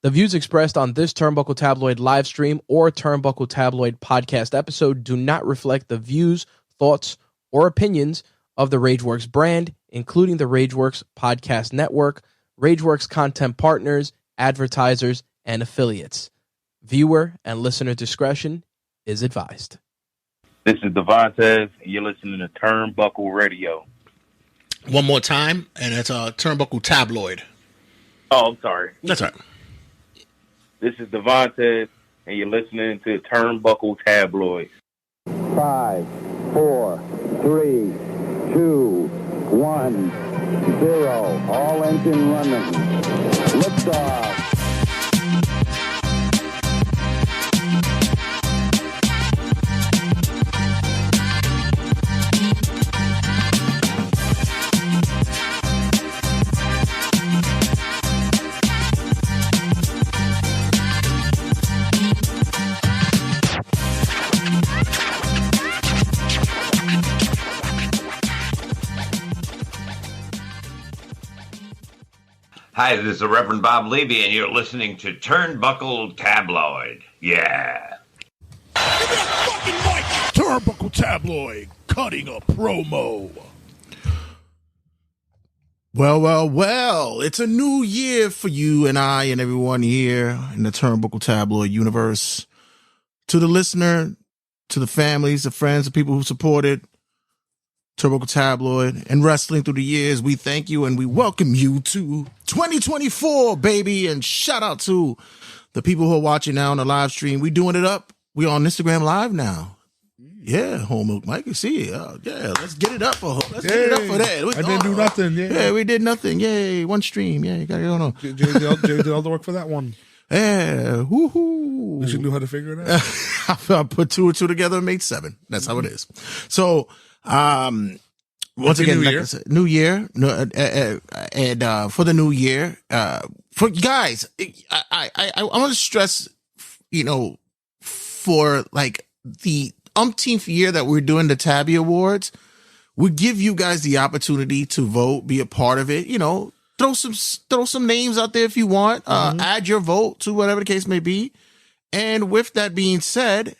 The views expressed on this Turnbuckle Tabloid live stream or Turnbuckle Tabloid podcast episode do not reflect the views, thoughts, or opinions of the Rageworks brand, including the Rageworks Podcast Network, Rageworks content partners, advertisers, and affiliates. Viewer and listener discretion is advised. This is Devontae, and you're listening to Turnbuckle Radio. One more time, and it's a Turnbuckle Tabloid. Oh, I'm sorry. That's right. This is Devontae, and you're listening to Turnbuckle Tabloid. 5, 4, 3, 2, 1, 0. All engine running. Liftoff. Hi, this is the Reverend Bob Levy, and you're listening to Turnbuckle Tabloid. Yeah. Give me that fucking mic! Turnbuckle Tabloid, cutting a promo. Well, it's a new year for you and I and everyone here in the Turnbuckle Tabloid universe. To the listener, to the families, the friends, the people who supported Turnbuckle Tabloid and wrestling through the years, we thank you and we welcome you to 2024, baby. And shout out to the people who are watching now on the live stream. We doing it up. We on Instagram Live now. Yeah, Whole Milk Mike, you see. Yeah, let's get it up for get it up for that. I didn't do nothing. Yeah, we did nothing. Yay, one stream. Yeah, you got it going on. Jay did all the work for that one. Yeah, woohoo. You knew how to figure it out. I put two and two together and made 7. That's how it is. So, once again, like I said, new year, and for the new year, for guys, I want to stress, for like the umpteenth year that we're doing the Tabby Awards, we give you guys the opportunity to vote, be a part of it. Throw some names out there if you want. Add your vote to whatever the case may be. And with that being said,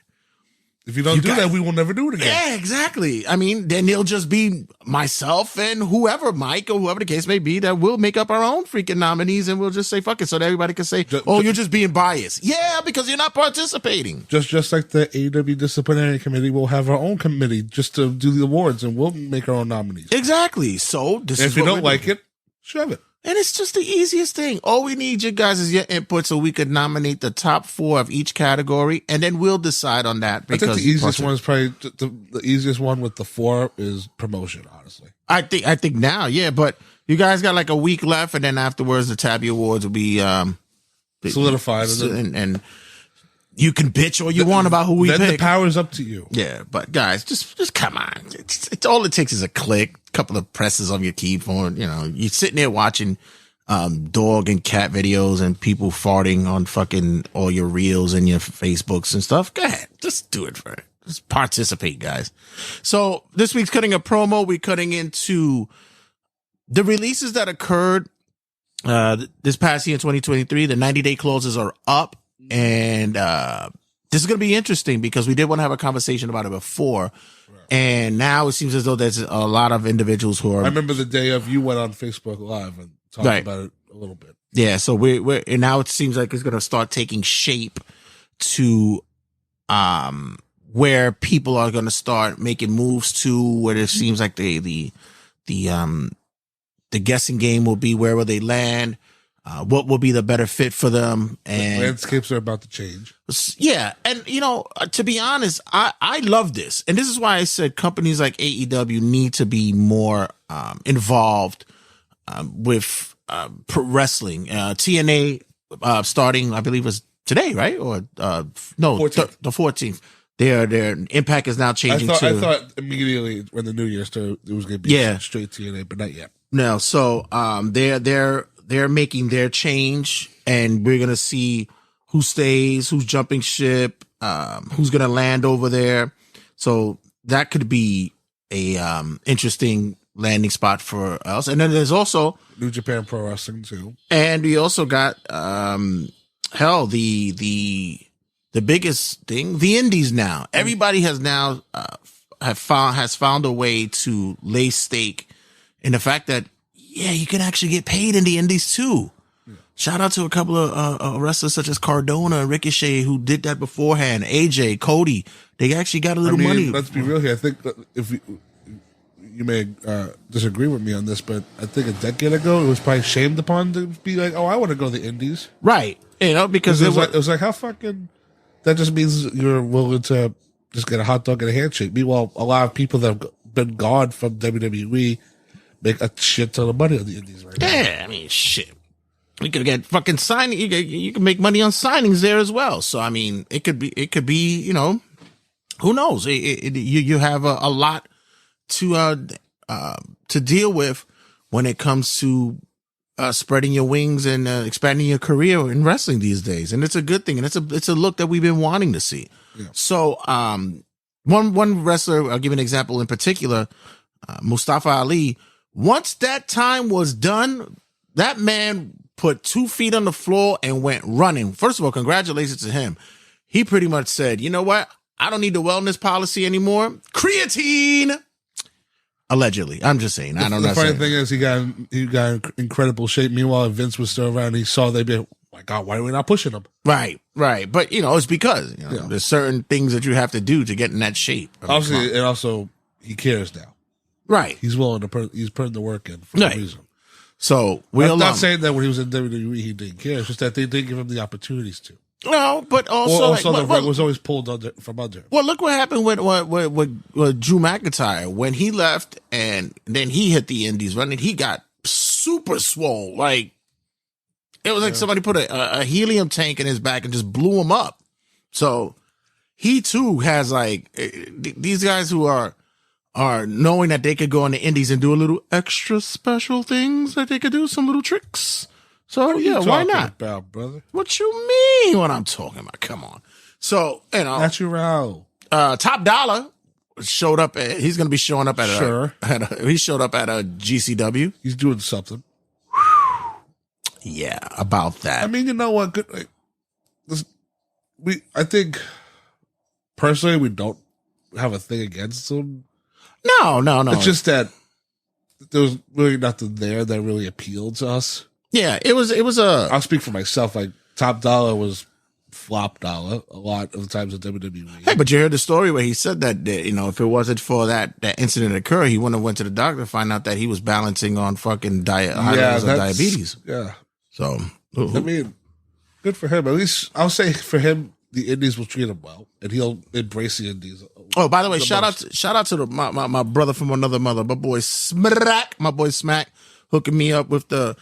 if you don't do that, we will never do it again. Yeah, exactly. I mean, then it'll just be myself and whoever, Mike or whoever the case may be, that we'll make up our own freaking nominees and we'll just say fuck it, so that everybody can say, you're just being biased. Yeah, because you're not participating. Just like the AEW Disciplinary Committee, we'll have our own committee just to do the awards and we'll make our own nominees. Exactly. So if you don't like it, shove it. And it's just the easiest thing. All we need, you guys, is your input so we could nominate the top 4 of each category, and then we'll decide on that. I think the easiest one is probably the easiest one with the 4 is promotion, honestly. I think now, yeah, but you guys got like a week left, and then afterwards the Tabby Awards will be solidified. And you can bitch all you want about who we pick. Then the power's up to you. Yeah, but guys, just come on. It's all it takes is a click, a couple of presses on your keyboard. You're sitting there watching dog and cat videos and people farting on fucking all your reels and your Facebooks and stuff. Go ahead, just do it for it. Just participate, guys. So this week's cutting a promo. We're cutting into the releases that occurred this past year in 2023. The 90-day clauses are up. And this is going to be interesting because we did want to have a conversation about it before. Right. And now it seems as though there's a lot of individuals who are... I remember the day of you went on Facebook Live and talked about it a little bit. Yeah, so we're and now it seems like it's going to start taking shape to where people are going to start making moves to, where it seems like the guessing game will be where will they land. What will be the better fit for them? And the landscapes are about to change. Yeah. And, to be honest, I love this. And this is why I said companies like AEW need to be more involved with pro wrestling. TNA starting, I believe, was today, right? Or no, 14th. The 14th. Their Impact is now changing too. I thought immediately when the new year started, it was going to be straight TNA, but not yet. No, so they're making their change, and we're gonna see who stays, who's jumping ship, who's gonna land over there. So that could be a interesting landing spot for us. And then there's also New Japan Pro Wrestling too. And we also got hell, the biggest thing, the indies now. Everybody has now has found a way to lay stake in the fact that you can actually get paid in the indies too. Shout out to a couple of wrestlers such as Cardona and Ricochet who did that beforehand. AJ, Cody, they actually got a little money. Let's be real here. I think that if you may disagree with me on this, but I think a decade ago it was probably shamed upon to be like, "Oh, I want to go to the indies." Right. Because it was like how fucking that just means you're willing to just get a hot dog and a handshake. Meanwhile, a lot of people that have been gone from WWE make a shit ton of money on the indies right now. Yeah, I mean, shit. We could get fucking signing. You can make money on signings there as well. So I mean, it could be. You know, who knows? You have a lot to deal with when it comes to spreading your wings and expanding your career in wrestling these days. And it's a good thing. And it's a look that we've been wanting to see. Yeah. So one wrestler, I'll give you an example in particular, Mustafa Ali. Once that time was done, that man put 2 feet on the floor and went running. First of all, congratulations to him. He pretty much said, you know what? I don't need the wellness policy anymore. Creatine! Allegedly. I'm just saying. I don't know. The funny thing is he got in incredible shape. Meanwhile, Vince was still around. He saw they be like, God, why are we not pushing him? Right. But, it's because there's certain things that you have to do to get in that shape. Obviously, and also he cares now. Right. He's willing to he's putting the work in for a reason. So I'm not saying that when he was in WWE he didn't care. It's just that they didn't give him the opportunities to. No, but also the rug was always pulled from under. Well, look what happened with Drew McIntyre when he left, and then he hit the Indies running. He got super swole. Like it was like somebody put a helium tank in his back and just blew him up. So he too has like these guys who are knowing that they could go on the Indies and do a little extra special things, that they could do some little tricks. So why not? About, brother? What you mean? What I'm talking about? Come on. So natural. Top Dollar showed up. He's going to be showing up at he showed up at a GCW. He's doing something. Yeah, about that. I mean, you know what? I think personally we don't have a thing against him. No. It's just that there was really nothing there that really appealed to us. Yeah, it was I'll speak for myself. Like Top Dollar was flop dollar a lot of the times at WWE. Hey, but you heard the story where he said that if it wasn't for that incident occur, he wouldn't have went to the doctor to find out that he was balancing on fucking high levels of diabetes. Yeah. So I mean, good for him. At least I'll say for him, the Indies will treat him well, and he'll embrace the Indies. Oh, by the way, shout out to my brother from another mother, my boy Smack, hooking me up with the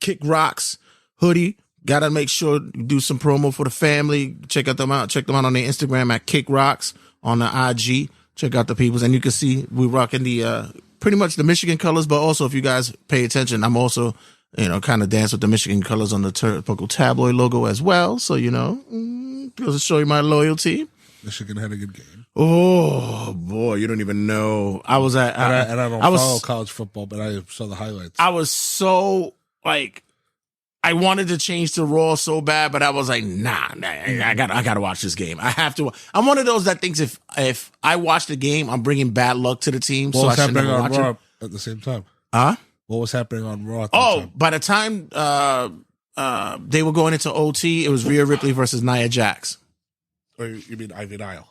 Kick Rocks hoodie. Gotta make sure you do some promo for the family. Check them out on their Instagram at Kick Rocks, on the IG. Check out the peoples, and you can see we rocking the pretty much the Michigan colors. But also, if you guys pay attention, I'm also kind of dance with the Michigan colors on the Turnbuckle Tabloid logo as well. So goes to show you my loyalty. Michigan had a good game. Oh boy, you don't even know. I was at and I don't follow college football, but I saw the highlights. I was so I wanted to change to Raw so bad, but I was like, nah, I gotta watch this game. I have to. I'm one of those that thinks if I watch the game, I'm bringing bad luck to the team. What was happening on Raw at the same time? Huh? What was happening on Raw? At the time? By the time they were going into OT, it was Rhea Ripley versus Nia Jax. Or you mean Ivy Nile?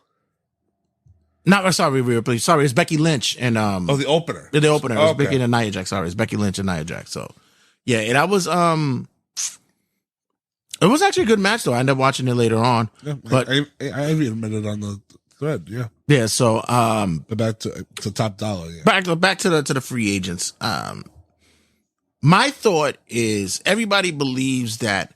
Sorry, Rhea Ripley. Sorry, it's Becky Lynch and the opener. The opener. It was Becky and Nia Jax. Sorry, it's Becky Lynch and Nia Jax. So yeah, and I was it was actually a good match though. I ended up watching it later on. Yeah, but I even admitted on the thread. Yeah. Yeah. So but back to Top Dollar. Yeah. Back to the free agents. My thought is everybody believes that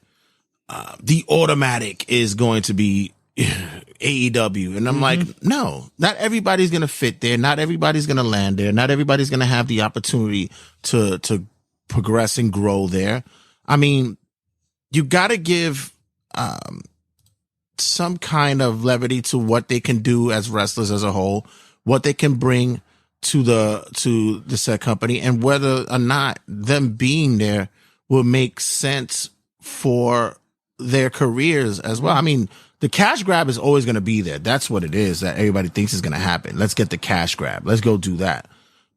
the automatic is going to be AEW, and I'm like, no, not everybody's going to fit there. Not everybody's going to land there. Not everybody's going to have the opportunity to progress and grow there. I mean, you got to give some kind of levity to what they can do as wrestlers as a whole, what they can bring to the said company, and whether or not them being there will make sense for their careers as well. I mean, the cash grab is always going to be there. That's what it is that everybody thinks is going to happen. Let's get the cash grab. Let's go do that.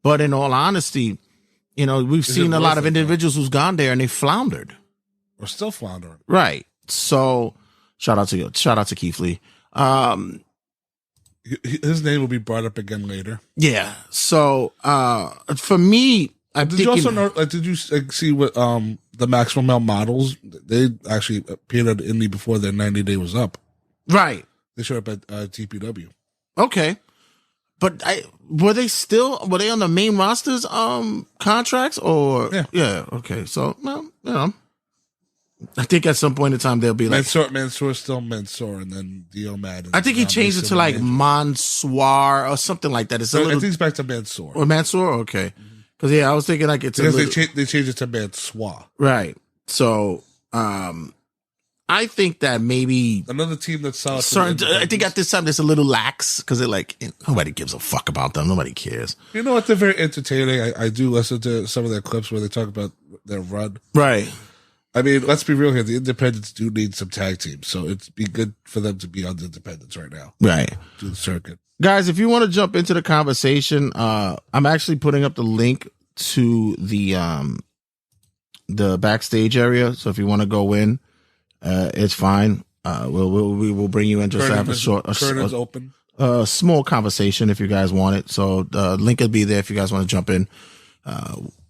But in all honesty, you know, we've seen a lot of individuals who's gone there and they floundered. Or still floundering. Right. So shout out to Keith Lee. His name will be brought up again later. Yeah. So for me, did you also know? Did you see what the Maximum Male models? They actually appeared at Indy before their 90-day was up. Right. They showed up at TPW. Okay. But were they on the main rosters contracts or yeah. Okay. So well, you know, I think at some point in time they'll be like Mansoor still Mansoor, and then Diomad. I think he changed it to like Mansoir or something like that. It's I think it's back to Mansoor. Or Mansoor, okay. Because I was thinking like because they changed it to Mansoir. Right. So I think that maybe another team that's solid. I think at this time there's a little lax because they're like nobody gives a fuck about them. Nobody cares. You know what? They're very entertaining. I do listen to some of their clips where they talk about their run. Right. I mean, let's be real here. The independents do need some tag teams, so it'd be good for them to be on the independents right now. Right. Do the circuit. Guys, if you want to jump into the conversation, I'm actually putting up the link to the backstage area. So if you want to go in, it's fine. We will bring you in just to have open. Small conversation if you guys want it. So the link will be there if you guys want to jump in.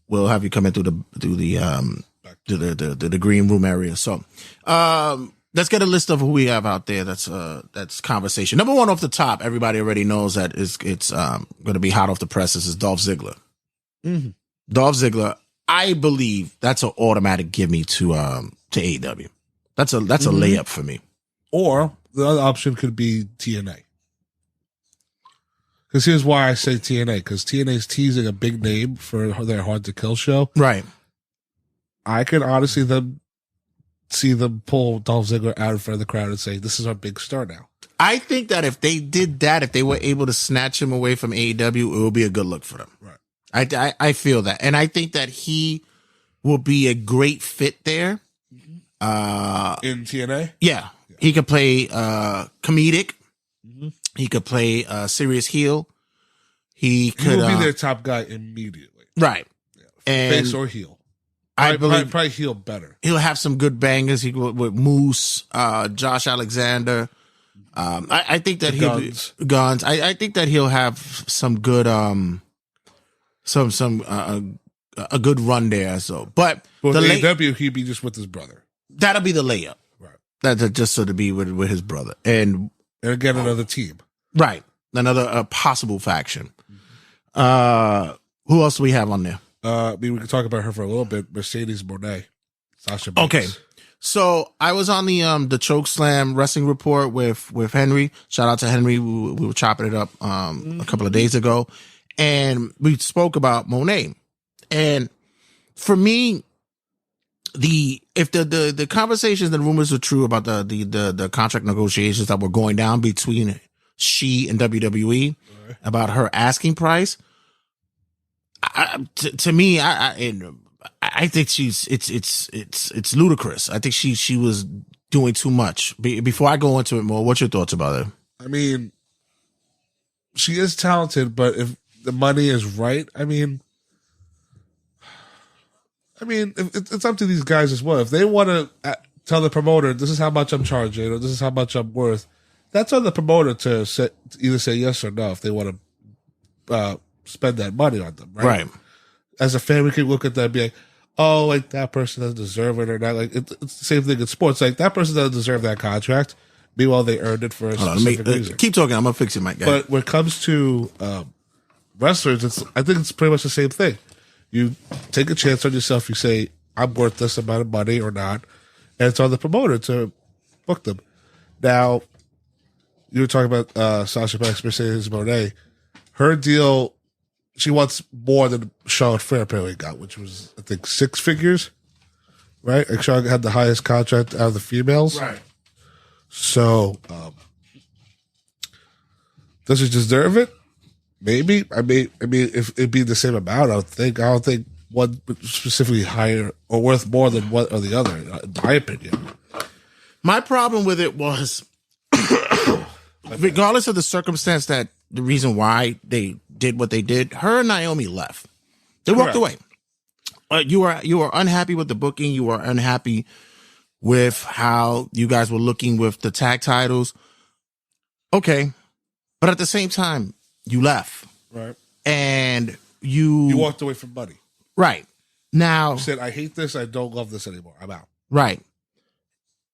We'll have you come in through the green room area. So, let's get a list of who we have out there. That's conversation. Number one off the top, everybody already knows that it's going to be hot off the presses is Dolph Ziggler. Mm-hmm. Dolph Ziggler, I believe that's an automatic give me to AEW. That's a layup for me. Or the other option could be TNA. Because here's why I say TNA. Because TNA's teasing a big name for their Hard to Kill show. Right. I could honestly see them pull Dolph Ziggler out in front of the crowd and say, this is our big star now. I think that if they did that, if they were able to snatch him away from AEW, it would be a good look for them. Right. I feel that. And I think that he will be a great fit there. In TNA? Yeah. He could play comedic. Mm-hmm. He could play serious heel. He will be their top guy immediately. Right. Yeah. Face or heel. I believe probably heel better. He'll have some good bangers. He with Moose, Josh Alexander. I think that he'll be Guns. I think that he'll have some good a good run there. So, but the AEW he'd be just with his brother. That'll be the layup. Right. That's just so to be with his brother and again another team. Right. Another possible faction. Who else do we have on there? We can talk about her for a little bit. Mercedes Moné, Sasha Banks. Okay. So I was on the Chokeslam Wrestling Report with Henry. Shout out to Henry. We were chopping it up a couple of days ago, and we spoke about Moné. And for me, if the conversations and rumors are true about the contract negotiations that were going down between she and WWE about her asking price, to me, I think it's ludicrous. I think she was doing too much. Before I go into it more, what's your thoughts about it? I mean, she is talented, but if the money is right, I mean, it's up to these guys as well. If they want to tell the promoter, this is how much I'm charging, or this is how much I'm worth, that's on the promoter to either say yes or no if they want to spend that money on them, right? As a fan, we can look at that and be like, oh, like that person doesn't deserve it or not. Like it's the same thing in sports. Like that person doesn't deserve that contract. Meanwhile, they earned it for a specific reason. Keep talking. I'm gonna fix it, my guy. But when it comes to wrestlers, I think it's pretty much the same thing. You take a chance on yourself. You say, I'm worth this amount of money or not. And it's on the promoter to book them. Now, you were talking about Sasha Banks, Mercedes Moné. Her deal, she wants more than Charlotte Flair apparently got, which was, I think, 6 figures. Right? Like Charlotte had the highest contract out of the females. Right. So, does she deserve it? Maybe. I mean, if it'd be the same amount, I don't think one specifically higher or worth more than one or the other, in my opinion. My problem with it was, regardless of the circumstance that the reason why they did what they did, her and Naomi left. They walked away. You were unhappy with the booking. You were unhappy with how you guys were looking with the tag titles. Okay. But at the same time, you left. Right. And you walked away from Buddy. Right. Now. You said, I hate this. I don't love this anymore. I'm out. Right.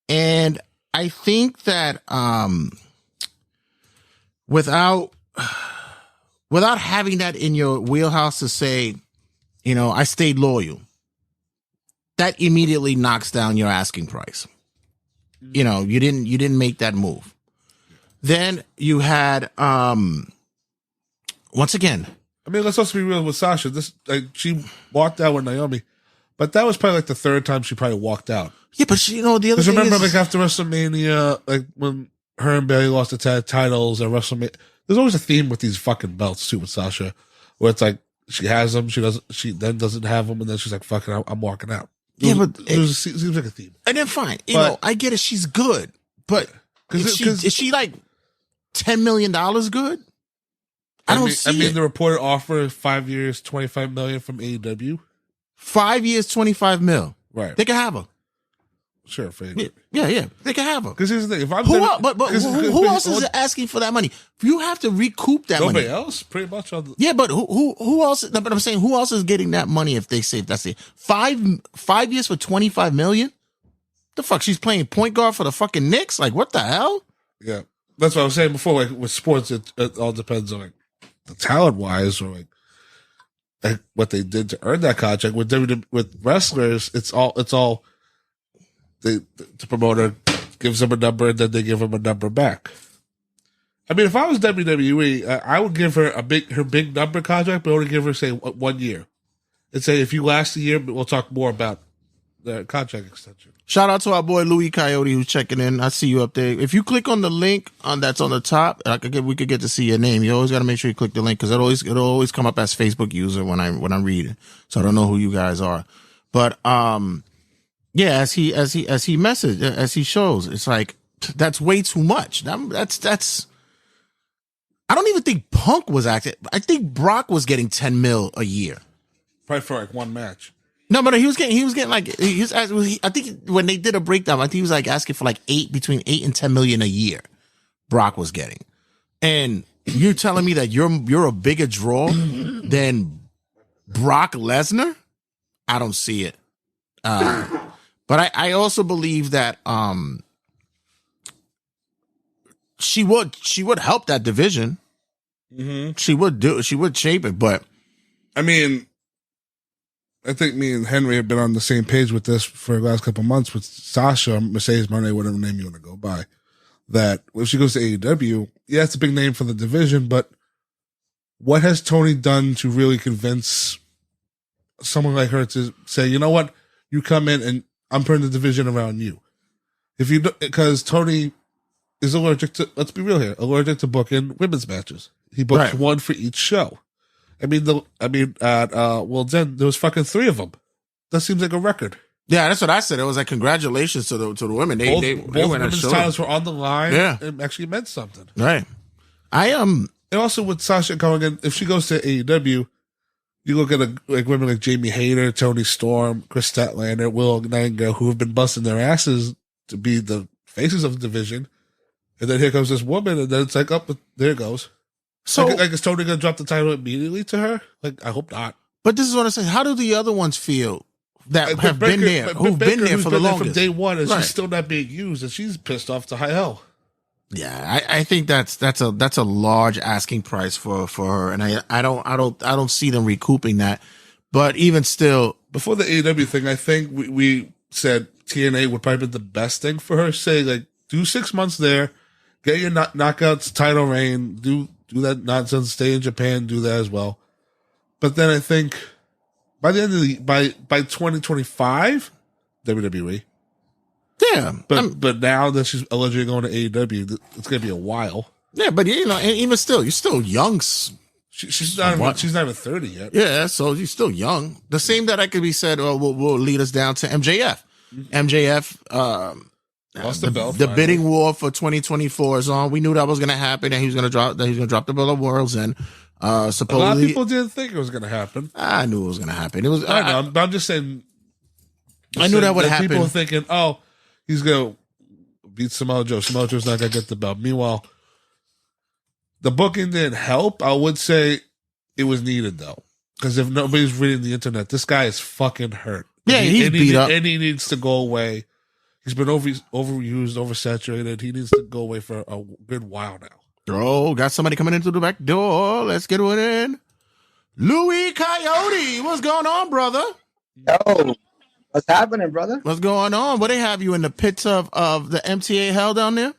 And I think that without having that in your wheelhouse to say, you know, I stayed loyal, that immediately knocks down your asking price. You know, you didn't make that move. Then you had once again. I mean, let's also be real with Sasha. She walked out with Naomi, but that was probably like the third time she probably walked out. Yeah, but the other thing is, remember, like after WrestleMania, like when her and Bayley lost the tag titles at WrestleMania, there's always a theme with these fucking belts too with Sasha, where it's like she has them, she then doesn't have them, and then she's like, "Fuck it, I'm walking out." It seems like a theme. And then fine, you know, I get it. She's good, but is she like $10 million good? I mean, the reported offer is 5 years, $25 million from AEW. 5 years, $25 million. Right. They can have her. Sure, yeah, they can have her. Because here's the thing: if I'm who else is asking for that money? You have to recoup that money. Nobody else, pretty much. Yeah, but who else? But I'm saying, who else is getting that money if they say that's it? 5 years for $25 million? The fuck? She's playing point guard for the fucking Knicks? Like, what the hell? Yeah, that's what I was saying before. Like with sports, it all depends on like the talent wise or like what they did to earn that contract. With wrestlers, it's all. The promoter gives them a number and then they give them a number back. I mean, if I was WWE, I would give her her big number contract, but only give her, say, 1 year. And say, if you last a year, we'll talk more about the contract extension. Shout out to our boy Louis Coyote who's checking in. I see you up there. If you click on the link that's on the top, we could get to see your name. You always got to make sure you click the link because it'll always come up as Facebook user when I'm reading. So I don't know who you guys are, but yeah, as he messaged, as he shows, it's like that's way too much. That's. I don't even think Punk was acting. I think Brock was getting $10 million a year, probably for like one match. No, but he was getting like I think when they did a breakdown, I think he was like asking for like between $8 and $10 million a year. Brock was getting, and you're telling me that you're a bigger draw than Brock Lesnar? I don't see it. But I also believe that she would help that division. Mm-hmm. She would shape it, but I mean, I think me and Henry have been on the same page with this for the last couple of months with Sasha, Mercedes Moné, whatever name you want to go by. That if she goes to AEW, yeah, it's a big name for the division, but what has Tony done to really convince someone like her to say, you know what, you come in and I'm putting the division around you? Because Tony is allergic to, let's be real here, allergic to booking women's matches. He books one for each show. I mean, at World's End, there was fucking 3 of them. That seems like a record. Yeah, that's what I said. It was like congratulations to the women. They both went women's titles were on the line. Yeah, it actually meant something. Right. And also with Sasha coming in, if she goes to AEW, you look at women like Jamie Hayter, Toni Storm, Chris Statlander, Willow Nightingale, who have been busting their asses to be the faces of the division, and then here comes this woman, and then it's like, there it goes. So, like is Tony gonna drop the title immediately to her? Like, I hope not. But this is what I say. How do the other ones feel that have been there, who've been there for the longest, from day one, and she's still not being used, and she's pissed off to high hell. Yeah, I think that's a large asking price for her, and I don't see them recouping that. But even still, before the AEW thing, I think we said TNA would probably be the best thing for her. Say like, do 6 months there, get your knockouts title reign, do that nonsense, stay in Japan, do that as well. But then I think by the end of by 2025, WWE. Yeah, but now that she's allegedly going to AEW, it's gonna be a while. Yeah, but even still, you're still young. She's not even 30 yet. Yeah, so you're still young. The same that I could be said will lead us down to MJF. MJF Lost the belt. The finally. bidding war for 2024 is on. We knew that was going to happen, and he was going to drop the Bill of Worlds. And supposedly, a lot of people didn't think it was going to happen. I knew it was going to happen. It was. I know. I'm just saying. I knew that would happen. People were thinking, "Oh, he's going to beat Samoa Joe. Samoa Joe's not going to get the belt." Meanwhile, the booking didn't help. I would say it was needed though, because if nobody's reading the internet, this guy is fucking hurt. Yeah, he's beat up, and he needs to go away. He's been overused, oversaturated. He needs to go away for a good while now. Oh, got somebody coming in through the back door. Let's get one in. Louis Coyote, what's going on, brother? Yo, what's happening, brother? What's going on? What they have you in the pits of the MTA hell down there?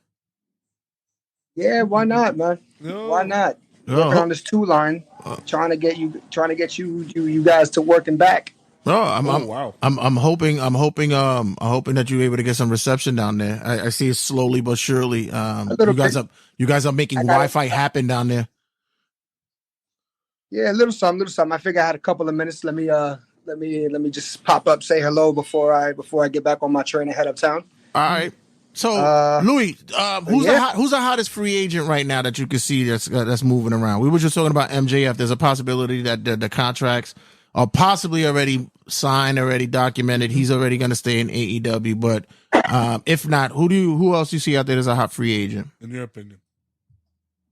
Yeah, why not, man? No. Why not? Working on this 2-line, trying to get you guys to working back. Oh, Wow. I'm hoping that you're able to get some reception down there. I see it slowly but surely. You guys are making Wi-Fi happen down there. Yeah, a little something. I figure I had a couple of minutes. Let me just pop up, say hello before I get back on my train and head uptown. All right. So, Louis, who's the hottest free agent right now that you can see that's moving around? We were just talking about MJF. There's a possibility that the contracts are possibly already signed, already documented. He's already going to stay in AEW. But if not, who else do you see out there as a hot free agent? In your opinion?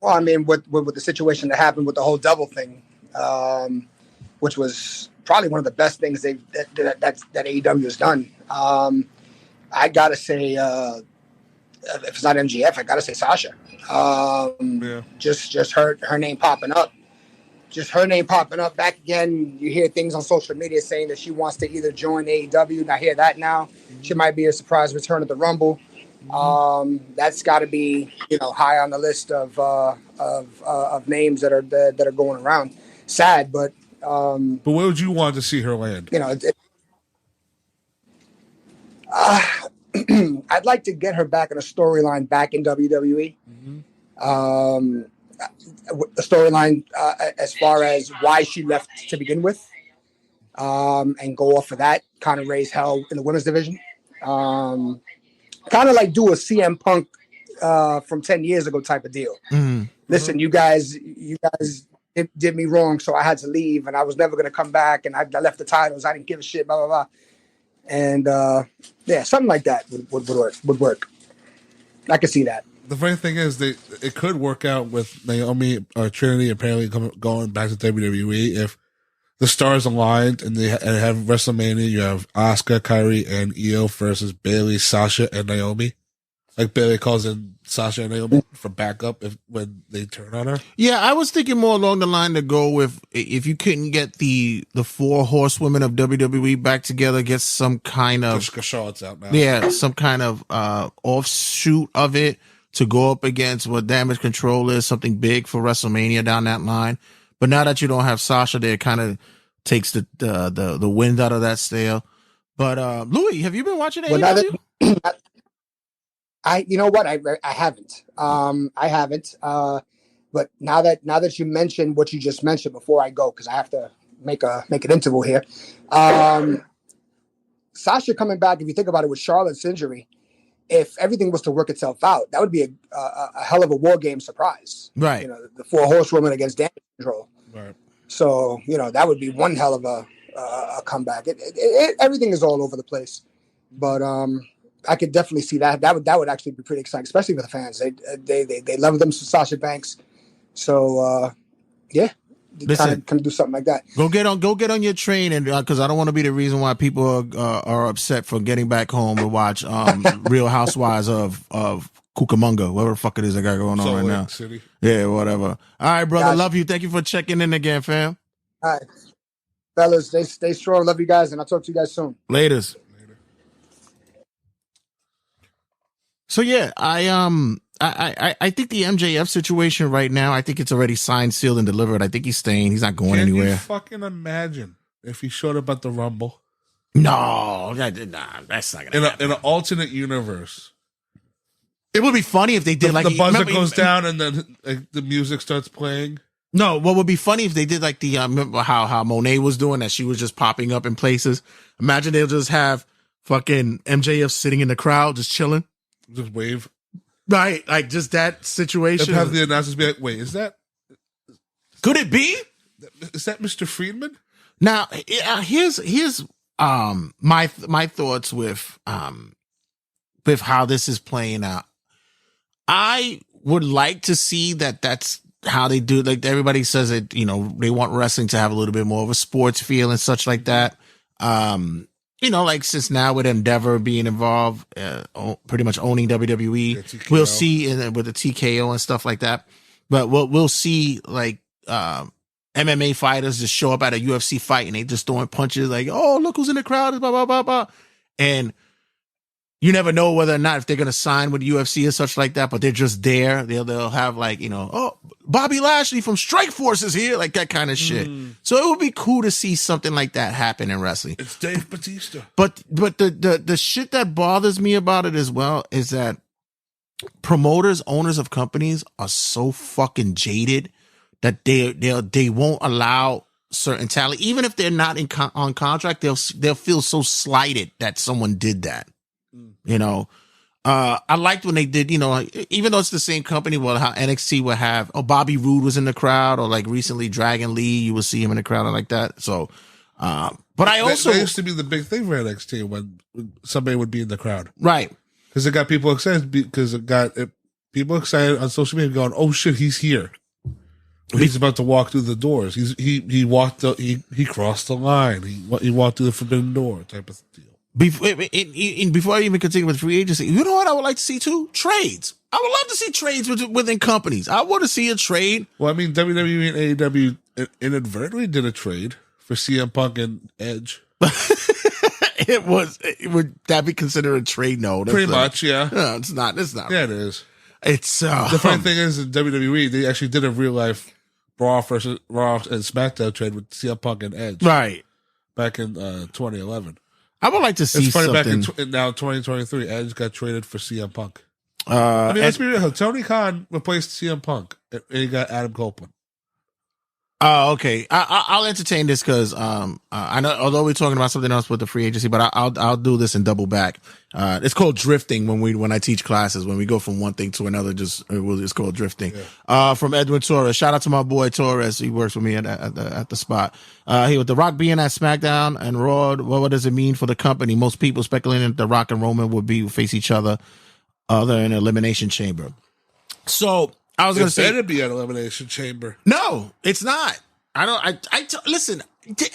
Well, I mean, with the situation that happened with the whole double thing, which was probably one of the best things that AEW has done. I gotta say, if it's not MGF, I gotta say Sasha. Just her name popping up. Just her name popping up back again. You hear things on social media saying that she wants to either join AEW, and I hear that now. She might be a surprise return at the Rumble. That's got to be, high on the list of names that are going around. Sad, but where would you want to see her land? I'd like to get her back in a storyline back in WWE. The storyline as far as why she left to begin with, and go off of that, kind of raise hell in the women's division. Kind of like do a CM Punk from 10 years ago type of deal. Listen, you guys did me wrong, so I had to leave, and I was never going to come back, and I left the titles. I didn't give a shit, blah, blah, blah. And, something like that would work. I could see that. The funny thing is, it could work out with Naomi or Trinity apparently going back to WWE if the stars aligned and they have WrestleMania. You have Asuka, Kairi, and Io versus Bayley, Sasha, and Naomi. Like Bayley calls in Sasha and Naomi for backup when they turn on her. Yeah, I was thinking more along the line to go with if you couldn't get the 4 horsewomen of WWE back together, get some kind of Charlotte's out now. Yeah, some kind of offshoot of it to go up against what Damage Control is, something big for WrestleMania down that line. But now that you don't have Sasha there, it kind of takes the wind out of that sail. But Louis, have you been watching AEW? You know what? I haven't. I haven't. But now that you mentioned what you just mentioned before I go, because I have to make an interval here. Sasha coming back, if you think about it, with Charlotte's injury, if everything was to work itself out, that would be a hell of a war game surprise. Right. The 4 horsewomen against Damage Control. Right. So, that would be one hell of a comeback. Everything is all over the place. But I could definitely see that. That would actually be pretty exciting, especially for the fans. They love them, Sasha Banks. So kind of do something like that. Go get on your train, and because I don't want to be the reason why people are upset for getting back home to watch Real Housewives of Cucamonga, whatever the fuck it is I got going on right now. City. Yeah, whatever. All right, brother. Gotcha. Love you. Thank you for checking in again, fam. All right, fellas. Stay strong. Love you guys, and I'll talk to you guys soon. Laters. So yeah, I think the MJF situation right now, I think it's already signed, sealed, and delivered. I think he's staying. He's not going anywhere. Can you fucking imagine if he showed up at the Rumble? No, that's not gonna happen. In an alternate universe. It would be funny if they did the buzzer goes down and then the music starts playing. No, what would be funny if they did like the remember how Monet was doing that? She was just popping up in places. Imagine they'll just have fucking MJF sitting in the crowd, just chilling. Just wave. Right, like just that situation. And have the announcers be like, wait, is that... Could it be? Is that Mr. Friedman? Now, here's my thoughts with how this is playing out. I would like to see that that's how they do. Like everybody says that, you know, they want wrestling to have a little bit more of a sports feel and such like that. You know, like since now with Endeavor being involved, pretty much owning WWE, we'll see with the TKO and stuff like that. But we'll see like MMA fighters just show up at a UFC fight and they just throwing punches like, oh, look who's in the crowd, blah, blah, blah, blah. And you never know whether or not if they're going to sign with UFC or such like that, but they're just there. They'll have like, you know, oh, Bobby Lashley from Strikeforce is here, like that kind of shit. So it would be cool to see something like that happen in wrestling. It's Dave Bautista. But the shit that bothers me about it as well is that promoters, owners of companies are so fucking jaded that they won't allow certain talent, even if they're not on contract. They'll feel so slighted that someone did that. You know, I liked when they did, you know, even though it's the same company, well, how NXT would have, Bobby Roode was in the crowd, or like recently Dragon Lee, you will see him in the crowd like that. So, but I also that used to be the big thing for NXT when somebody would be in the crowd, right? Because it got people excited. Because it got people excited on social media, going, "Oh shit, he's here! He's about to walk through the doors. He crossed the line. He walked through the forbidden door type of deal." Before I even continue with free agency, you know what I would like to see too? Trades. I would love to see trades within companies. I want to see a trade. Well, I mean, WWE and AEW inadvertently did a trade for CM Punk and Edge. Would that be considered a trade? No, pretty much, yeah. No, it's not. Yeah, it is. It's the funny thing is in WWE they actually did a real life Raw and SmackDown trade with CM Punk and Edge, right? Back in 2011. I would like to see something. Back in now 2023, Edge got traded for CM Punk. I mean, let's be real. Tony Khan replaced CM Punk, and he got Adam Copeland. Oh, okay. I'll entertain this because I know, although we're talking about something else with the free agency, but I'll do this and double back. It's called drifting when I teach classes, when we go from one thing to another. It's called drifting. Yeah. From Edwin Torres. Shout out to my boy Torres. He works with me at the spot. He with The Rock being at SmackDown and Raw. What does it mean for the company? Most people speculating that The Rock and Roman would face each other in an elimination chamber. So I was going to say, better be an elimination chamber. No, it's not. Listen.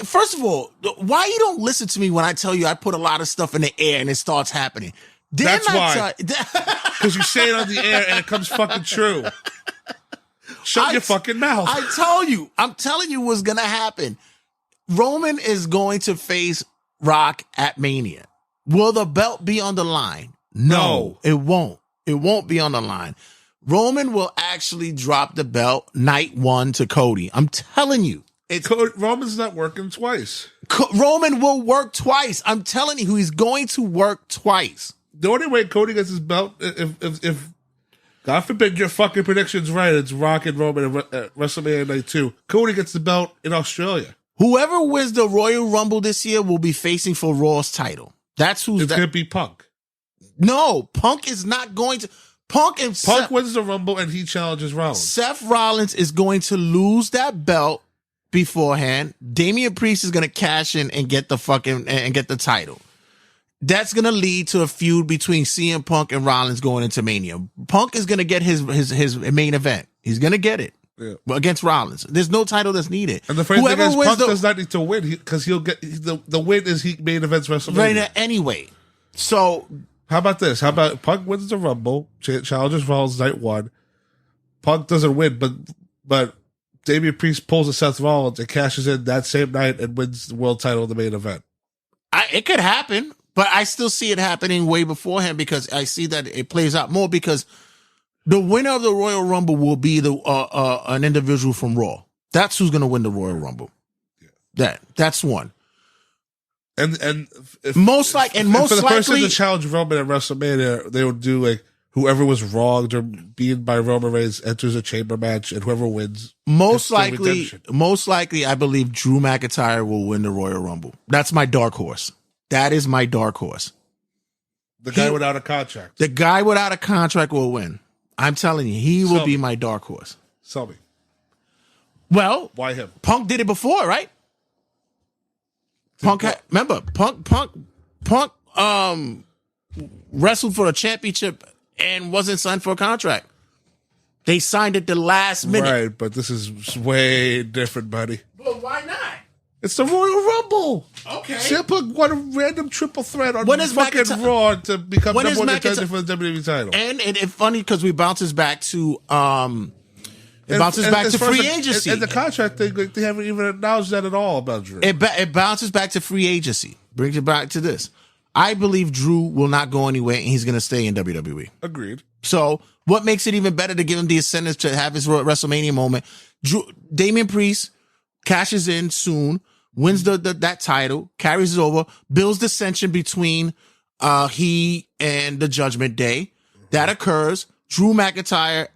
First of all, why you don't listen to me when I tell you I put a lot of stuff in the air and it starts happening? That's why. Because you say it on the air and it comes fucking true. Shut your fucking mouth. I'm telling you what's going to happen. Roman is going to face Rock at Mania. Will the belt be on the line? No, it won't. It won't be on the line. Roman will actually drop the belt night one to Cody. I'm telling you. Roman's not working twice. Roman will work twice. I'm telling you, he's going to work twice. The only way Cody gets his belt, if God forbid your fucking prediction's right, it's Rock and Roman at WrestleMania Night 2. Cody gets the belt in Australia. Whoever wins the Royal Rumble this year will be facing for Raw's title. It's going to be Punk. No, Punk is not going to. Punk wins the Rumble and he challenges Rollins. Seth Rollins is going to lose that belt beforehand. Damian Priest is going to cash in and get the title. That's going to lead to a feud between CM Punk and Rollins going into Mania. Punk is going to get his main event. He's going to get it against Rollins. There's no title that's needed. And the first thing is Punk does not need to win because he'll get the win is he main events WrestleMania. Right anyway. So how about this? How about Punk wins the Rumble, challenges Rollins night one. Punk doesn't win, but Damian Priest pulls a Seth Rollins and cashes in that same night and wins the world title in the main event. It could happen, but I still see it happening way beforehand because I see that it plays out more because the winner of the Royal Rumble will be an individual from Raw. That's who's going to win the Royal Rumble. Yeah. That's one. And most likely, for the person to challenge Roman at WrestleMania, they would do like whoever was wronged or beaten by Roman Reigns enters a chamber match, and whoever wins. Most likely, I believe Drew McIntyre will win the Royal Rumble. That's my dark horse. That is my dark horse. The guy without a contract. The guy without a contract will win. I'm telling you, he will be my dark horse. Sell me. Well, Why him? Punk did it before, right? Remember, Punk wrestled for a championship and wasn't signed for a contract. They signed it the last minute. Right, but this is way different, buddy. Well, why not? It's the Royal Rumble. Okay. CM Punk won a random triple threat on When is fucking Raw to become when number is one contender for the WWE title. And it's funny because we bounces back to free agency. And the contract thing, they haven't even acknowledged that at all about Drew. It bounces back to free agency. Brings it back to this. I believe Drew will not go anywhere and he's going to stay in WWE. Agreed. So what makes it even better to give him the incentive to have his WrestleMania moment? Damian Priest cashes in soon, wins that title, carries it over, builds dissension between he and the Judgment Day. That occurs. Drew McIntyre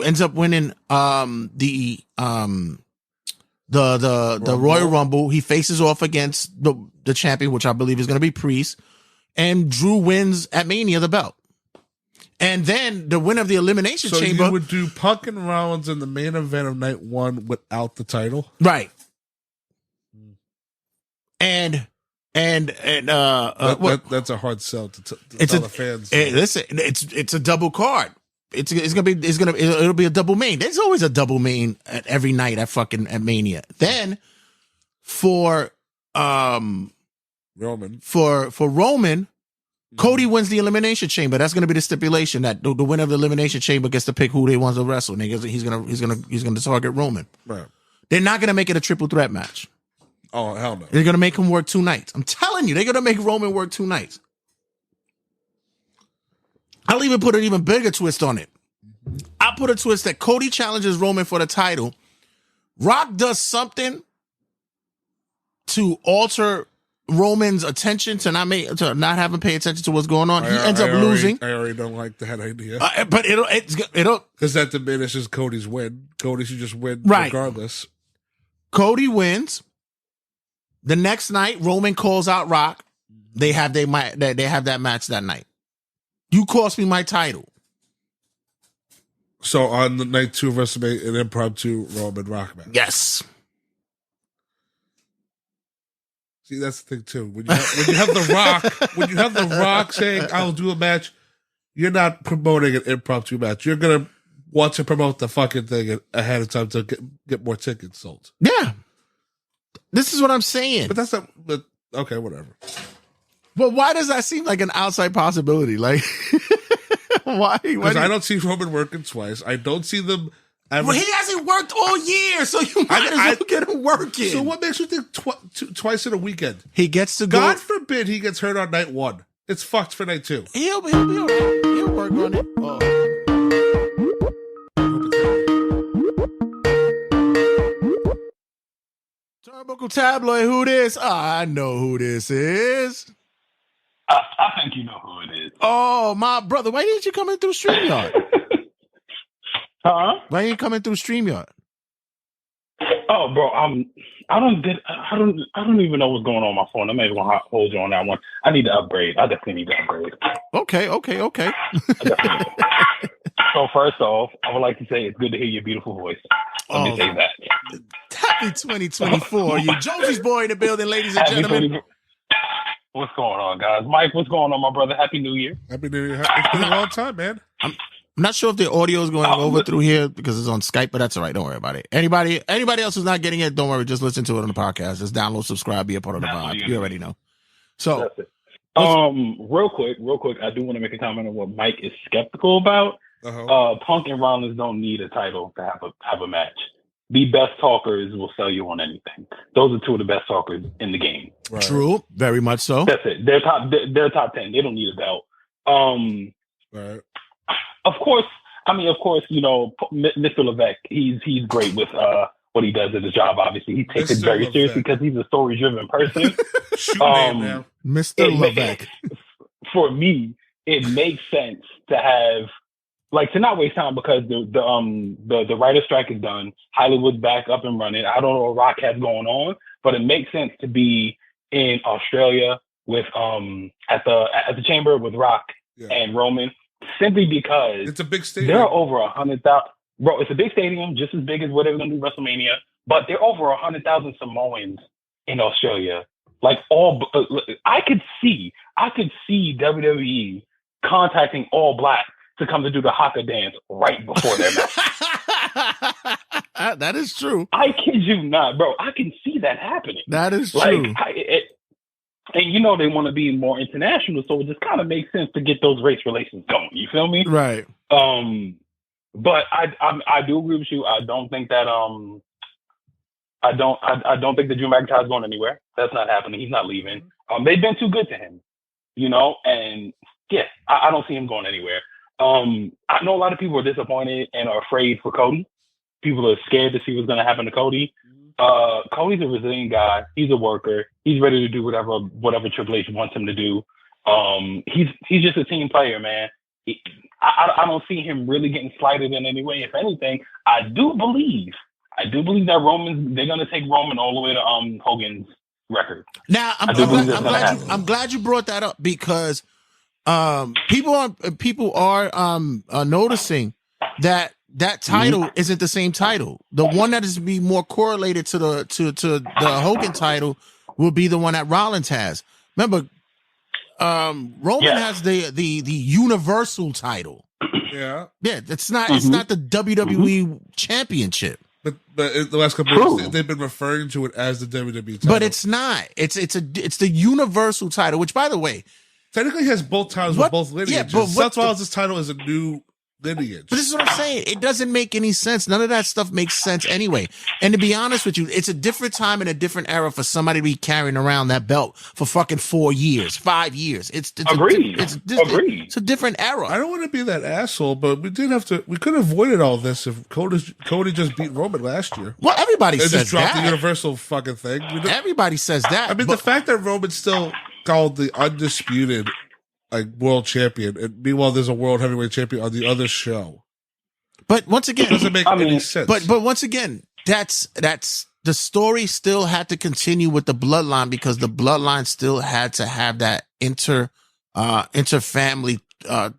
ends up winning the Royal Rumble. He faces off against the champion, which I believe is going to be Priest, and Drew wins at Mania the belt. And then the winner of the Elimination Chamber. So you would do Punk and Rollins in the main event of night one without the title, right? And that's a hard sell to tell the fans. Listen, it's a double card. It'll be a double main. There's always a double main at every night at Mania. Then for Roman, Cody wins the Elimination Chamber. That's going to be the stipulation that the winner of the Elimination Chamber gets to pick who they want to wrestle. And he's going to target Roman. Right. They're not going to make it a triple threat match. Oh, hell no. They're going to make him work 2 nights. I'm telling you, they're going to make Roman work 2 nights. I'll even put an even bigger twist on it. I'll put a twist that Cody challenges Roman for the title. Rock does something to alter Roman's attention to not having pay attention to what's going on. He ends up losing. I already don't like that idea. But it'll because that diminishes Cody's win. Cody should just win regardless. Cody wins. The next night, Roman calls out Rock. They have that match that night. You cost me my title. So on the night 2 of WrestleMania, an impromptu Roman Rock match. Yes. See, that's the thing too. When you have the Rock saying, "I'll do a match," you're not promoting an impromptu match. You're gonna want to promote the fucking thing ahead of time to get more tickets sold. Yeah. This is what I'm saying. But that's not. But okay, whatever. But why does that seem like an outside possibility? Like, why? Because I don't see Roman working twice. I don't see them. Well, he hasn't worked all year, so you might as well get him working. So what makes you think twice in a weekend? He gets to go. God forbid he gets hurt on night 1. It's fucked for night 2. He'll be all right. He'll work on it. Oh. Turnbuckle Tabloid, who this? I know who this is. I think you know who it is. Oh, my brother. Why didn't you come in through StreamYard? Huh? Why ain't you coming through StreamYard? Oh, bro, I don't even know what's going on my phone. I'm not even gonna hold you on that one. I need to upgrade. I definitely need to upgrade. Okay. So first off, I would like to say it's good to hear your beautiful voice. Let me say that. Happy 2024. You Josie's boy in the building, ladies and gentlemen. What's going on, guys? Mike, what's going on, my brother? Happy New Year. Happy New Year. It's been a long time, man. I'm not sure if the audio is going over through here because it's on Skype, but that's all right. Don't worry about it. Anybody else who's not getting it, don't worry. Just listen to it on the podcast. Just download, subscribe, be a part of the vibe. You already know. So, that's it. Real quick, I do want to make a comment on what Mike is skeptical about. Punk and Rollins don't need a title to have a match. The best talkers will sell you on anything. Those are 2 of the best talkers in the game. Right. True, very much so. That's it. They're top 10. They don't need a belt. Right. Of course, you know, Mr. Levesque, he's great with what he does at his job. Obviously, he takes it very seriously because he's a story-driven person. Mr. Levesque. For me, it makes sense to have, like, to not waste time because the writer's strike is done. Hollywood's back up and running. I don't know what Rock has going on, but it makes sense to be in Australia with at the Chamber with Rock and Roman, simply because it's a big stadium. There are over 100,000. Bro, it's a big stadium, just as big as whatever they're gonna do WrestleMania. But there are over 100,000 Samoans in Australia. Like I could see WWE contacting All Black to come to do the haka dance right before their match. That is true. I kid you not, bro. I can see that happening. That is true. And you know they want to be more international, so it just kind of makes sense to get those race relations going. You feel me? Right. But I do agree with you. I don't think that I don't think that Drew McIntyre is going anywhere. That's not happening. He's not leaving. They've been too good to him, you know. And yeah, I don't see him going anywhere. I know a lot of people are disappointed and are afraid for Cody. People are scared to see what's going to happen to Cody. Cody's a resilient guy. He's a worker. He's ready to do whatever Triple H wants him to do. He's just a team player, man. I don't see him really getting slighted in any way. If anything, I do believe that they're going to take Roman all the way to Hogan's record. Now, I'm glad you brought that up, because people are noticing that title isn't the same title. The one that is be more correlated to the Hogan title will be the one that Rollins has. Remember, Roman has the Universal title. Yeah. It's not the WWE Championship. But in the last couple of years, they've been referring to it as the WWE title. But it's not. It's the Universal title, which, by the way, technically has both titles with both lineages. Yeah, but Seth Rollins' title is a new lineage. But this is what I'm saying. It doesn't make any sense. None of that stuff makes sense anyway. And to be honest with you, it's a different time and a different era for somebody to be carrying around that belt for fucking 4 years, 5 years. It's agreed. It's a different era. I don't want to be that asshole, but we could have avoided all this if Cody just beat Roman last year. Well, everybody says just dropped that. the Universal fucking thing. Everybody says that. I mean, the fact that Roman's still called the undisputed world champion, and meanwhile there's a world heavyweight champion on the other show. But once again, it doesn't make any sense. But once again, that's the story still had to continue with the bloodline, because the bloodline still had to have that inter-family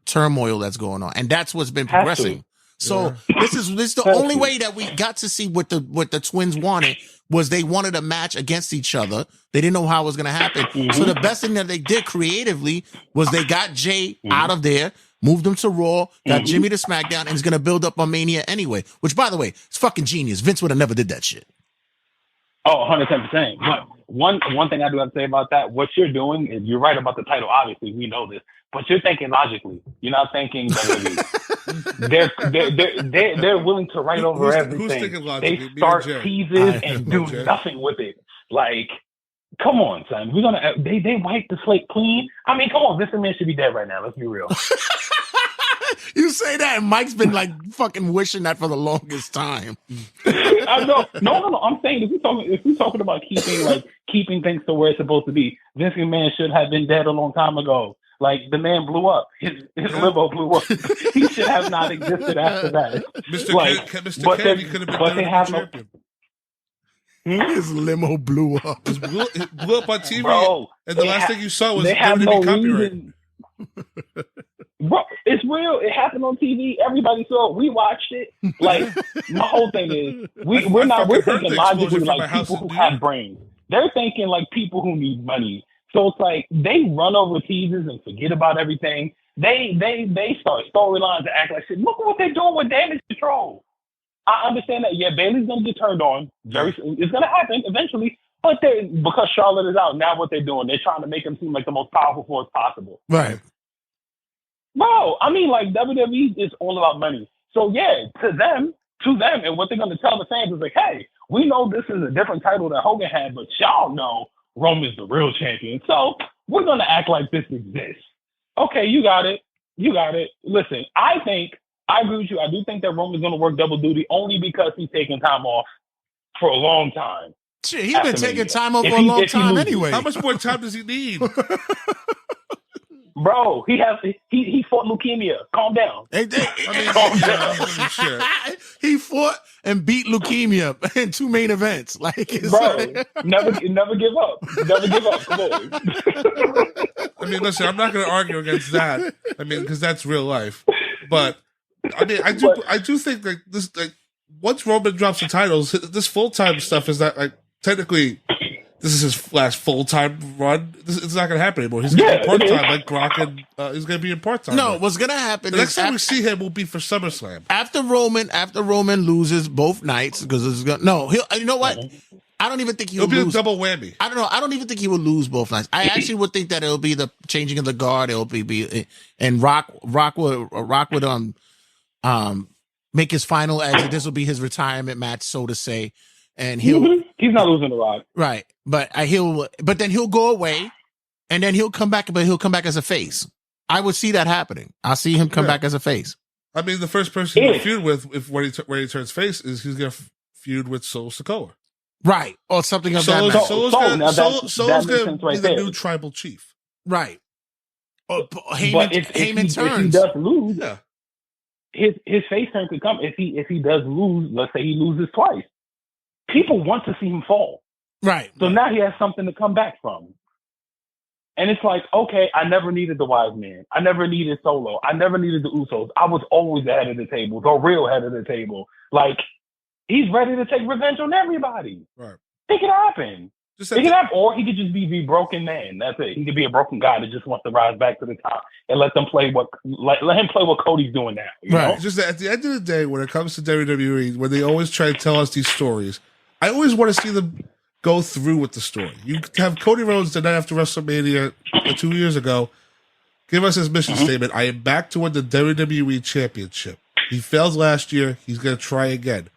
turmoil that's going on, and that's what's been progressing. So this is the only way that we got to see what the twins wanted, was they wanted a match against each other. They didn't know how it was going to happen. So the best thing that they did creatively was they got Jay out of there, moved him to Raw, got Jimmy to SmackDown, and is going to build up on Mania anyway, which, by the way, is fucking genius. Vince would have never did that shit. Oh, 110%. But one thing I do have to say about that, what you're doing is, you're right about the title. Obviously, we know this, but you're thinking logically. You're not thinking that they're willing to write over everything. Who's thinking logically? They start teases and do nothing with it. Like, come on, son. We're gonna they wipe the slate clean. I mean, come on, Vince McMahon should be dead right now. Let's be real. You say that, and Mike's been like fucking wishing that for the longest time. I know. No. I'm saying if we're talking about keeping things to where it's supposed to be, Vince McMahon should have been dead a long time ago. Like, the man blew up. His limo blew up. He should have not existed after that. Mr. Kennedy could have been champion. His limo blew up. It blew up on TV, bro, and the last thing you saw was WWE copyright. Bro, it's real. It happened on TV. Everybody saw it. We watched it. Like, my whole thing is, we're thinking logically like people who have brains. They're thinking like people who need money. So it's like they run over teasers and forget about everything. They start storylines and act like shit. Look at what they're doing with Damage Control. I understand that. Yeah, Bayley's gonna get turned on very soon. It's gonna happen eventually. But because Charlotte is out, now what they're doing, they're trying to make him seem like the most powerful force possible. Right. Bro, I mean, like, WWE is all about money. So yeah, to them, and what they're gonna tell the fans is like, hey, we know this is a different title that Hogan had, but y'all know Roman's the real champion. So we're going to act like this exists. Okay, you got it. Listen, I agree with you. I do think that Roman's going to work double duty only because he's taking time off for a long time. Shit, he's been taking time off for a long time anyway. How much more time does he need? Bro, he fought leukemia. Calm down. Calm down. Sure. He fought and beat leukemia in 2 main events. Like, it's never give up. Never give up. Come on. I mean, listen, I'm not going to argue against that. I mean, because that's real life. But I mean, I do think that this, like, once Roman drops the titles, this full-time stuff is not, like, technically, this is his last full-time run. It's not going to happen anymore. He's going to be part-time, like Brock, and he's going to be in part-time. No, what's going to happen the next time we see him will be for SummerSlam. After Roman loses both nights, because it's going you know what? I don't even think he'll be lose. A double whammy. I don't know. I don't even think he will lose both nights. I actually would think that it'll be the changing of the guard. It'll be and Rock would make his final exit. This will be his retirement match, so to say. And he's not losing the Rock, right? But then he'll go away, and then he'll come back. But he'll come back as a face. I would see that happening. I'll see him come back as a face. I mean, the first person to feud with when he turns face is he's going to feud with Solo Sikoa. Right, or something of that matter. Solo's going to be the new tribal chief. Right. Or Heyman turns. If he does lose, his face turn could come. If he does lose, let's say he loses twice, people want to see him fall. Right. So now he has something to come back from. And it's like, okay, I never needed the Wise Man. I never needed Solo. I never needed the Usos. I was always the head of the table, the real head of the table. Like, he's ready to take revenge on everybody. Right. It could happen. It could happen. Or he could just be the broken man. That's it. He could be a broken guy that just wants to rise back to the top and let him play what Cody's doing now. You know? Just at the end of the day, when it comes to WWE, when they always try to tell us these stories, I always want to see them go through with the story. You have Cody Rhodes the night after WrestleMania 2 years ago give us his mission statement. I am back to win the WWE Championship. He failed last year. He's going to try again.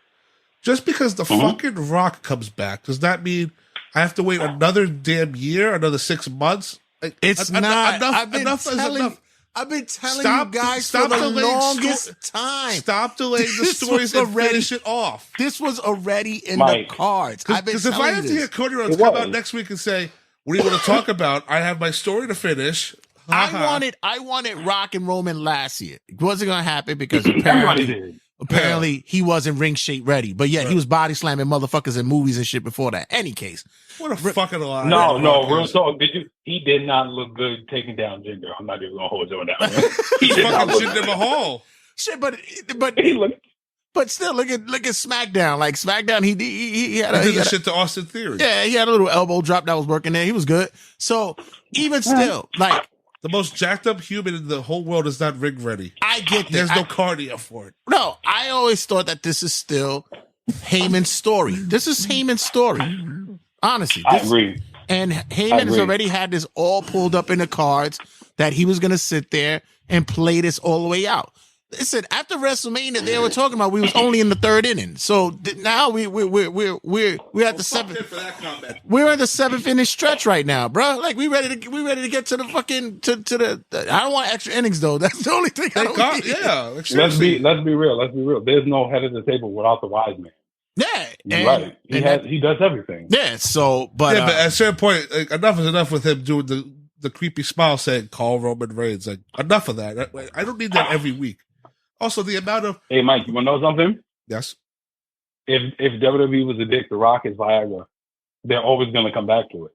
Just because the fucking Rock comes back does not mean I have to wait another damn year, another 6 months. Like, it's not. Enough is enough. I've been telling you guys for the longest time. Stop delaying the stories and finish it off. This was already in the cards. Because if I have to hear Cody Rhodes come out next week and say, what are you going to talk about? I have my story to finish. I wanted Rock and Roman last year. It wasn't going to happen because apparently he wasn't ring shape ready. But yeah, he was body slamming motherfuckers in movies and shit before that. Any case. What a fucking lie. No, real talk. He did not look good taking down Jinder. I'm not even going to hold you on that one. He fucking Jinder Mahal. Shit, but he looked. But still, look at SmackDown. Like SmackDown, he had a shit to Austin Theory. Yeah, he had a little elbow drop that was working there. He was good. So even still, like, the most jacked up human in the whole world is not ring ready. I get that. There's no cardio for it. No, I always thought that this is still Heyman's story. This is Heyman's story. Honestly. I agree. And Heyman has already had this all pulled up in the cards that he was going to sit there and play this all the way out. Listen, after WrestleMania, they were talking about we was only in the third inning. So now we're at the seventh. We're in the 7th inning stretch right now, bro. Like we ready to get to the fucking to the. I don't want extra innings though. That's the only thing. Let's be real. There's no head of the table without the Wise Man. Yeah, you're right. He does everything. Yeah. So, but at a certain point, like, enough is enough with him doing the creepy smile saying "Call Roman Reigns." Like enough of that. I don't need that every week. Also, the amount of Mike, you want to know something? Yes. If WWE was a dick, The Rock is Viagra. They're always going to come back to it.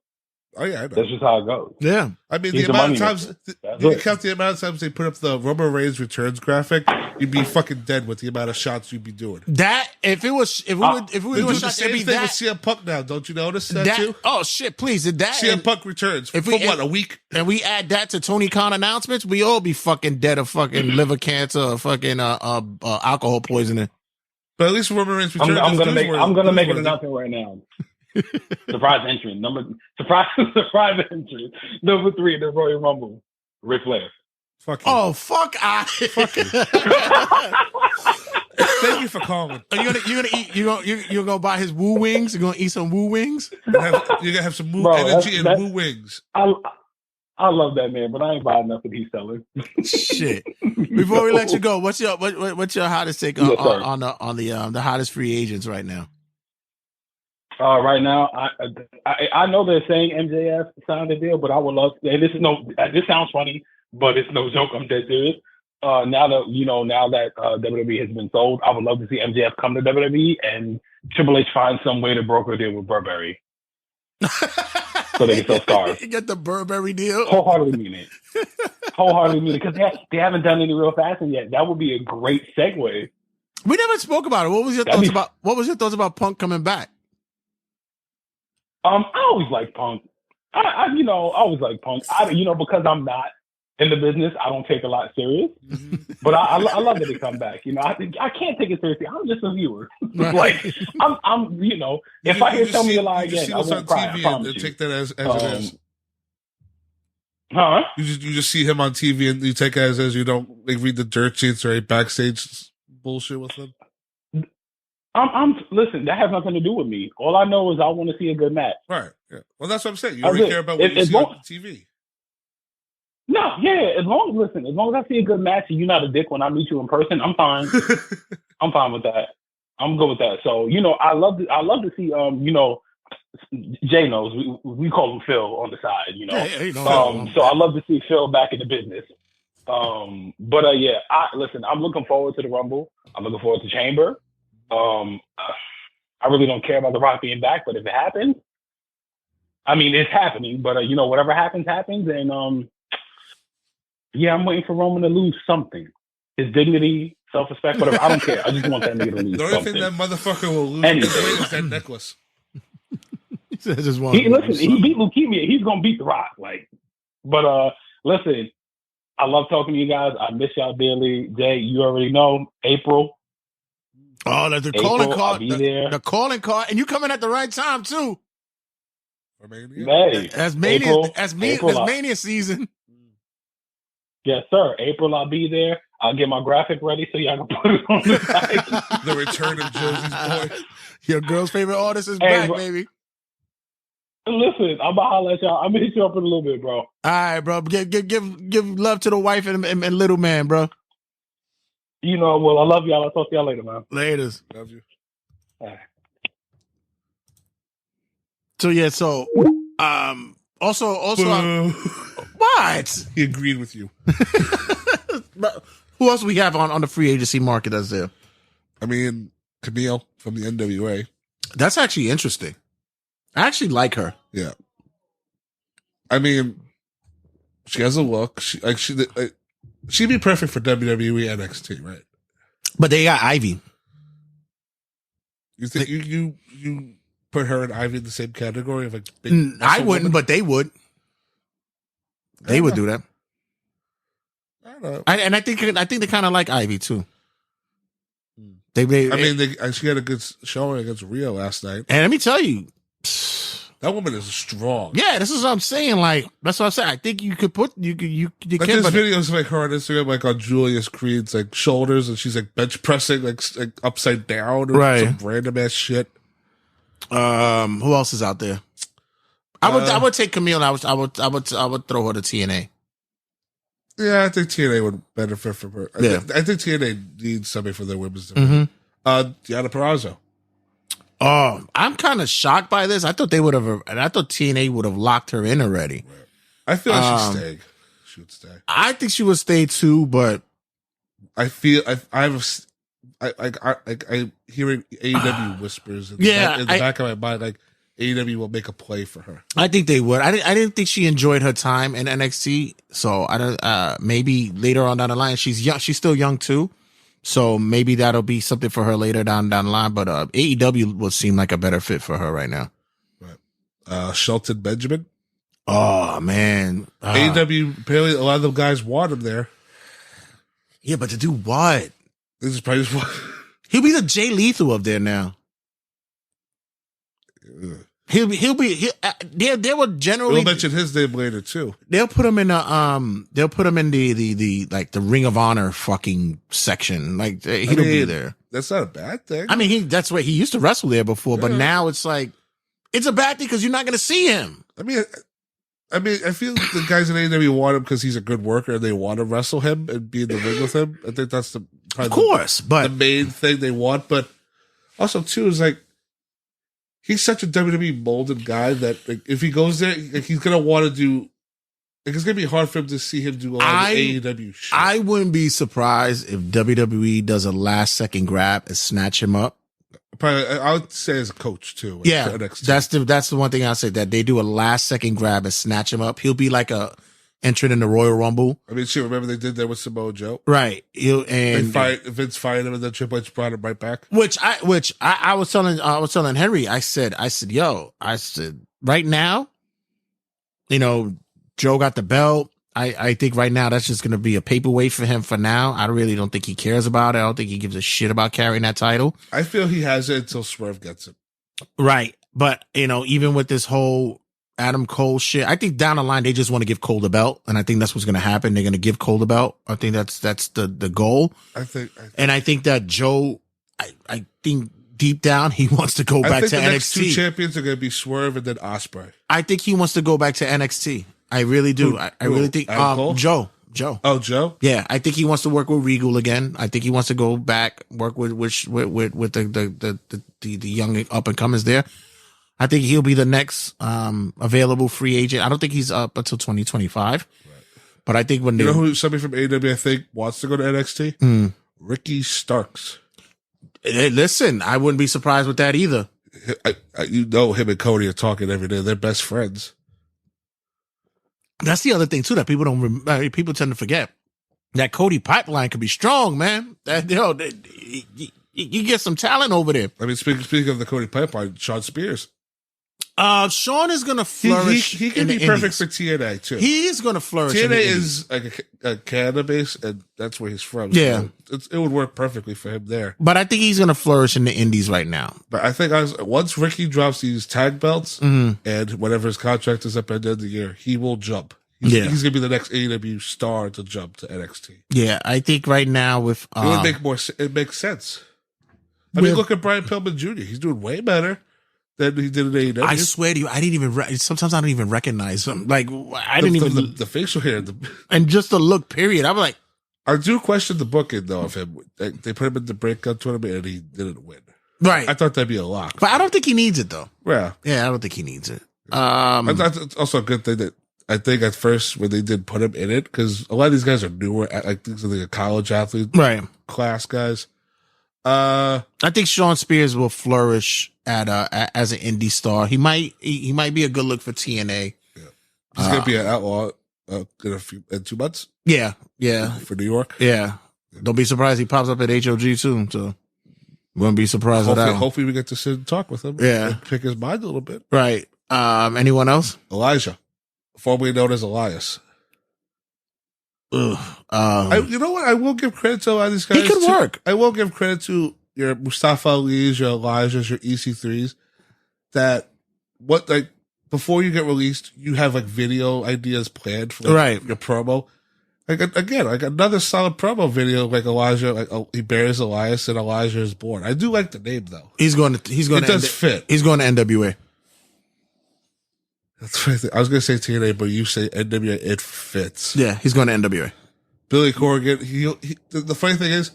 Oh yeah, I know. That's just how it goes. Yeah, I mean the amount of times you count the amount of times they put up the Roman Reigns returns graphic, you'd be fucking dead with the amount of shots you'd be doing. That if we were doing the same thing with CM Punk now, don't you notice that too? Oh shit! Please, did that CM Punk returns for a week? And we add that to Tony Khan announcements, we all be fucking dead of fucking liver cancer or fucking alcohol poisoning. But at least Roman Reigns returns. I'm gonna make an announcement right now. Surprise entrant surprise entrant number 3 in the Royal Rumble, Ric Flair. Fuck you. Oh fuck! Fuck you. Thank you for calling. Are you gonna buy his woo wings? You're gonna eat some woo wings? You're gonna have some woo energy and woo wings. I love that man, but I ain't buying nothing he's selling. Shit. Before we let you go, what's your hottest take on the hottest free agents right now? Right now, I know they're saying MJF signed a deal, but I would love. And this sounds funny, but it's no joke. I'm dead serious. now that WWE has been sold, I would love to see MJF come to WWE and Triple H find some way to broker a deal with Burberry. So they can sell scarves. You get the Burberry deal. Wholeheartedly mean it. Because they haven't done any real fashion yet. That would be a great segue. We never spoke about it. What was your thoughts about Punk coming back? I always like Punk. I always like Punk. Because I'm not in the business, I don't take a lot serious. But I love that they come back. I can't take it seriously. I'm just a viewer. Like I'm if I hear tell me a lie again, I won't cry. I promise you. Take that as it is. Huh? You just see him on TV and you take it as you don't read the dirt sheets or any backstage bullshit with him. Listen, that has nothing to do with me. All I know is I want to see a good match. Right. Yeah. Well, that's what I'm saying. You only care about what you see on TV. No, yeah. As long as I see a good match and you're not a dick when I meet you in person, I'm fine. I'm fine with that. I'm good with that. So, I love to see Jay knows we call him Phil on the side, so I love to see Phil back in the business. I'm looking forward to the Rumble. I'm looking forward to Chamber. I really don't care about The Rock being back, but if it happens, I mean, it's happening, but whatever happens, and I'm waiting for Roman to lose something. His dignity, self-respect, whatever. I don't care. I just want that nigga to lose something. The only thing that motherfucker will lose is that necklace. He beat leukemia. He's gonna beat The Rock. Listen, I love talking to you guys. I miss y'all dearly. Jay, you already know. April. Oh, that's the calling card. The calling card, and you coming at the right time too. Hey, that's Mania season. Yes, sir. April, I'll be there. I'll get my graphic ready so y'all can put it on the site. The return of Josie's boy. Your girl's favorite artist is back, baby. Listen, I'm gonna holler at y'all. I'm gonna hit you up in a little bit, bro. All right, bro. Give love to the wife and little man, bro. I love y'all. I'll talk to y'all later, man. Laters. Love you. All right. So also, what? He agreed with you. Who else we have on the free agency market that's there? I mean, Camille from the NWA. That's actually interesting. I actually like her. Yeah. I mean, she has a look. She'd be perfect for WWE NXT, right? But they got Ivy. You think you put her and Ivy in the same category of I wouldn't, woman? But they would. They would do that. I don't know. I think they kind of like Ivy too. She had a good showing against Rio last night. And let me tell you, that woman is strong. Yeah, this is what I'm saying. Like, that's what I'm saying. I think you could put there's videos of her on Instagram, on Julius Creed's shoulders, and she's bench pressing like upside down, or some random ass shit. Who else is out there? I would take Camille. And I would throw her to TNA. Yeah, I think TNA would benefit from her. I think TNA needs somebody for their women's division. Deonna Purrazzo. Oh, I'm kind of shocked by this. I thought TNA would have locked her in already. Right. I feel like she's staying. She would stay. I think she would stay too, but I feel I hearing AEW whispers in the back of my mind, like AEW will make a play for her. I think they would. I didn't think she enjoyed her time in NXT, so I don't. Maybe later on down the line, she's young. She's still young too. So maybe that'll be something for her later down the line. But AEW would seem like a better fit for her right now. Right. Shelton Benjamin. Oh, man. AEW, apparently a lot of the guys want him there. Yeah, but to do what? This is probably He'll be the Jay Lethal of there now. They would generally. We'll mention his name later too. They'll put him in the Ring of Honor fucking section. Like he'll be there. That's not a bad thing. I mean, that's what he used to wrestle there before, but now it's like it's a bad thing because you're not going to see him. I mean, I feel the guys in AEW want him because he's a good worker and they want to wrestle him and be in the ring with him. I think that's the main thing they want. But also too is he's such a WWE molded guy that if he goes there, he's gonna want to do. It's going to be hard for him to see him do a lot of AEW shit. I wouldn't be surprised if WWE does a last second grab and snatch him up. Probably, I would say as a coach too. Yeah, that's the one thing I say, that they do a last second grab and snatch him up. He'll be like a entrant in the Royal Rumble. I mean, shit, remember they did that with Samoa Joe? Right. Vince fired him and then Triple H brought him right back. Which I was telling Henry, I said, right now, Joe got the belt. I think right now that's just going to be a paperweight for him for now. I really don't think he cares about it. I don't think he gives a shit about carrying that title. I feel he has it until Swerve gets it. Right. But, even with this whole Adam Cole shit, I think down the line, they just want to give Cole the belt. And I think that's what's going to happen. They're going to give Cole the belt. I think that's the goal. I think that Joe, I think deep down, he wants to go back to NXT. Next two champions are going to be Swerve and then Ospreay. I think he wants to go back to NXT. I really do. I really think Joe. Oh, Joe. Yeah, I think he wants to work with Regal again. I think he wants to go back, work with the young up and comers there. I think he'll be the next available free agent. I don't think he's up until 2025. Right. But I think when who somebody from AEW I think wants to go to NXT? Ricky Starks. Hey, listen, I wouldn't be surprised with that either. Him and Cody are talking every day. They're best friends. That's the other thing too that people tend to forget. That Cody pipeline could be strong, man. You get some talent over there. I mean, speaking of the Cody pipeline, Sean Spears. Sean is going to flourish. He can be perfect for TNA too. He is going to flourish. TNA is like a Canada base, and that's where he's from. Yeah, so it would work perfectly for him there. But I think he's going to flourish in the Indies right now. But I think once Ricky drops these tag belts and whatever his contract is up at the end of the year, he will jump. He's going to be the next AEW star to jump to NXT. Yeah, I think right now with it would make it makes sense. I mean, look at Brian Pillman Jr. He's doing way better than he did in AEW. I swear to you, I didn't even. Sometimes I don't even recognize him. Like I didn't even the facial hair and just the look. Period. I'm like, I do question the booking though of him. They put him in the breakout tournament and he didn't win. Right. I thought that'd be a lock, but I don't think he needs it though. Yeah. Yeah, I don't think he needs it. I thought it's also a good thing that I think at first when they did put him in it, because a lot of these guys are newer, like these are like a college athlete, right? Class guys. I think Sean Spears will flourish as an indie star. He might be a good look for TNA. Yeah. He's gonna be an outlaw in 2 months. Yeah, for New York. Yeah, don't be surprised he pops up at HOG soon. So wouldn't be surprised at that. Hopefully, we get to sit and talk with him. Yeah, and pick his mind a little bit. Right. Anyone else? Elijah, formerly known as Elias. You know what? I will give credit to a lot of these guys. He could work. I will give credit to your Mustafa Ali's, your Elijah's, your EC3s. That before you get released, you have like video ideas planned for your promo. Like again, like another solid promo video, like Elijah, like he buries Elias and Elijah is born. I do like the name though. It does fit. He's going to NWA. That's right. I was going to say TNA, but you say NWA. It fits. Yeah, he's going to NWA. Billy Corgan. The funny thing is,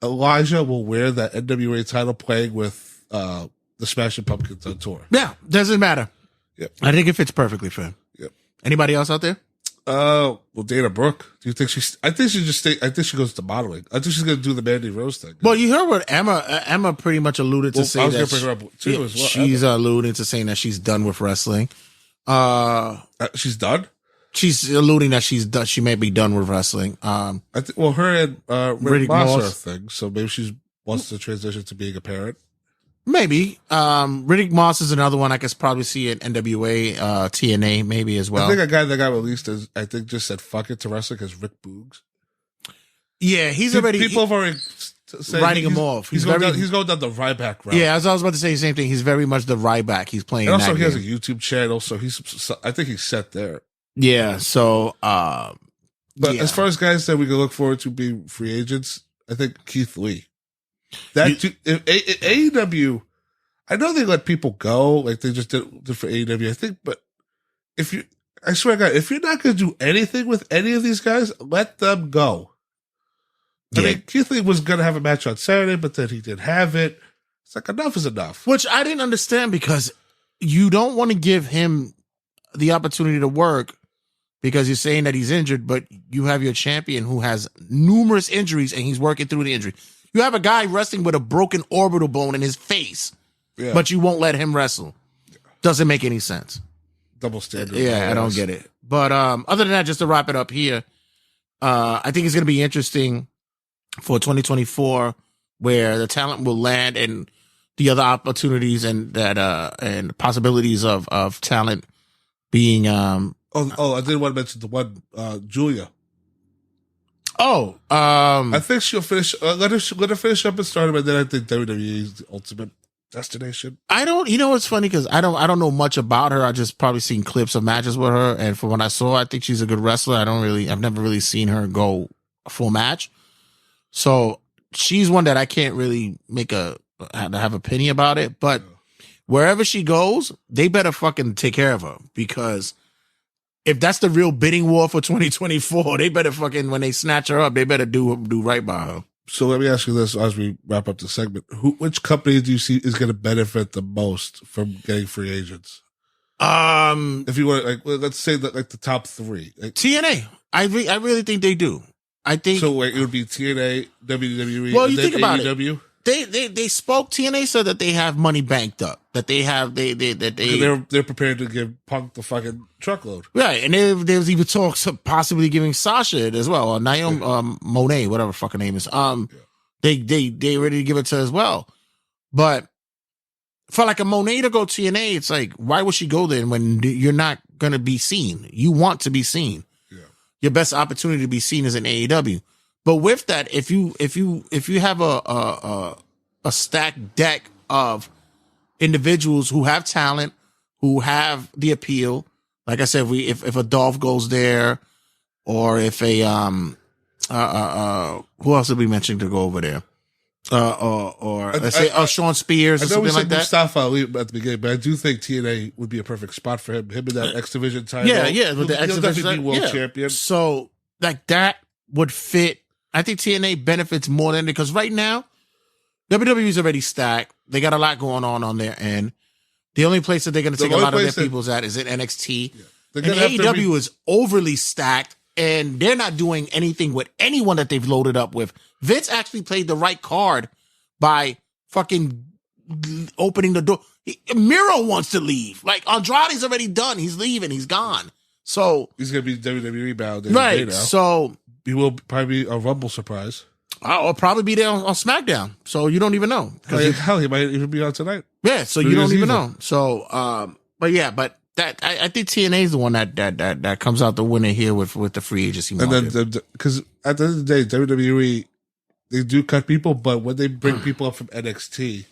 Elijah will wear that NWA title playing with the Smashing Pumpkins on tour. Yeah, doesn't matter. Yep. I think it fits perfectly for him. Yep. Anybody else out there? Well, Dana Brooke. Do you think I think she just I think she goes to modeling. I think she's going to do the Mandy Rose thing. Well, you heard what Emma pretty much alluded to saying that bring her up too as well. She's alluding to saying that she's done with wrestling. She's done. She's alluding that she's done. She may be done with wrestling. Her and Riddick Moss are a thing, so maybe she wants to transition to being a parent. Maybe. Riddick Moss is another one I could probably see at NWA, TNA maybe as well. I think a guy that got released just said fuck it to wrestling is Rick Boogs. Yeah, people have already writing him off. He's going down the Ryback route. Yeah, as I was about to say the same thing. He's very much the Ryback. He's playing. And also, he has a YouTube channel, so I think he's set there. Yeah. So, as far as guys that we can look forward to being free agents, I think Keith Lee. AEW, I know they let people go, like they just did for AEW. I think, but I swear to God, if you're not going to do anything with any of these guys, let them go. I mean, Keith Lee was going to have a match on Saturday, but then he didn't have it. It's like, enough is enough. Which I didn't understand because you don't want to give him the opportunity to work because you're saying that he's injured, but you have your champion who has numerous injuries and he's working through the injury. You have a guy wrestling with a broken orbital bone in his face, but you won't let him wrestle. Doesn't make any sense. Double standard. Yeah, I don't get it. But other than that, just to wrap it up here, I think it's going to be interesting for 2024 where the talent will land and the other opportunities and that and possibilities of talent being I did want to mention the one Julia. I think she'll finish. Let her finish up and start, and then I think WWE is the ultimate destination. You know what's funny, because I don't know much about her. I just probably seen clips of matches with her, and from what I saw, I think she's a good wrestler. I've never really seen her go a full match, so she's one that I can't really have opinion about it. But wherever she goes, they better fucking take care of her, because if that's the real bidding war for 2024, they better fucking, when they snatch her up, they better do right by her. So let me ask you this as we wrap up the segment. Which company do you see is going to benefit the most from getting free agents? If you want, let's say that the top three. TNA. I really think they do. I think so. It would be TNA, WWE. Well, you think about AEW? it. They spoke. TNA said that they have money banked up. That they have they're prepared to give Punk the fucking truckload. Right, and there was even talks of possibly giving Sasha it as well, or Naomi Monet, whatever fucking name is. They ready to give it to her as well. But for like a Monet to go TNA, it's like, why would she go there when you're not gonna be seen? You want to be seen. Yeah. Your best opportunity to be seen is in AEW. But with that, if you have a stacked deck of individuals who have talent, who have the appeal, like I said, if a Dolph goes there, or if who else did we mention to go over there? Or let's say Sean Spears or something like that. Mustafa Ali at the beginning, but I do think TNA would be a perfect spot for him. Him in that X Division title. Yeah, with the X Division world champion. So like that would fit. I think TNA benefits more than, because right now WWE's already stacked. They got a lot going on their end. The only place that they're going to take a lot of their people's at is at NXT. Yeah. And AEW is overly stacked, and they're not doing anything with anyone that they've loaded up with. Vince actually played the right card by fucking opening the door. Miro wants to leave. Like, Andrade's already done. He's leaving. He's gone. So he's going to be WWE bound. Right. Now. So he will probably be a Rumble surprise. I'll probably be there on SmackDown. So you don't even know. Hell, he might even be on tonight. Yeah. So you don't even know. So, but that I think TNA is the one that comes out the winner here with the free agency market. And then, because at the end of the day, WWE, they do cut people, but when they bring people up from NXT,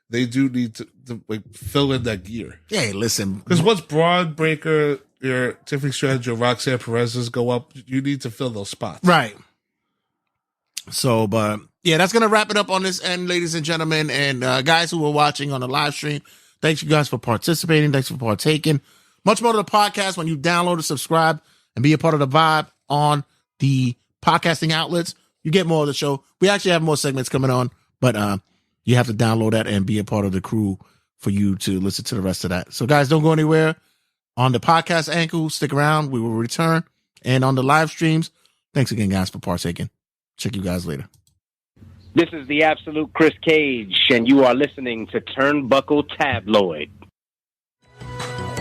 they do need to like fill in that gear. Yeah, listen. Because once Braun Breaker, your Tiffany Stratton, your Roxanne Perez's go up, you need to fill those spots. Right. So, but yeah, that's going to wrap it up on this end, ladies and gentlemen. And guys who are watching on the live stream, thanks you guys for participating. Thanks for partaking. Much more to the podcast when you download and subscribe and be a part of the vibe on the podcasting outlets. You get more of the show. We actually have more segments coming on, but you have to download that and be a part of the crew for you to listen to the rest of that. So guys, don't go anywhere. On the podcast ankle, stick around. We will return. And on the live streams, thanks again, guys, for partaking. Check you guys later. This is the absolute Chris Cage, and you are listening to Turnbuckle Tabloid.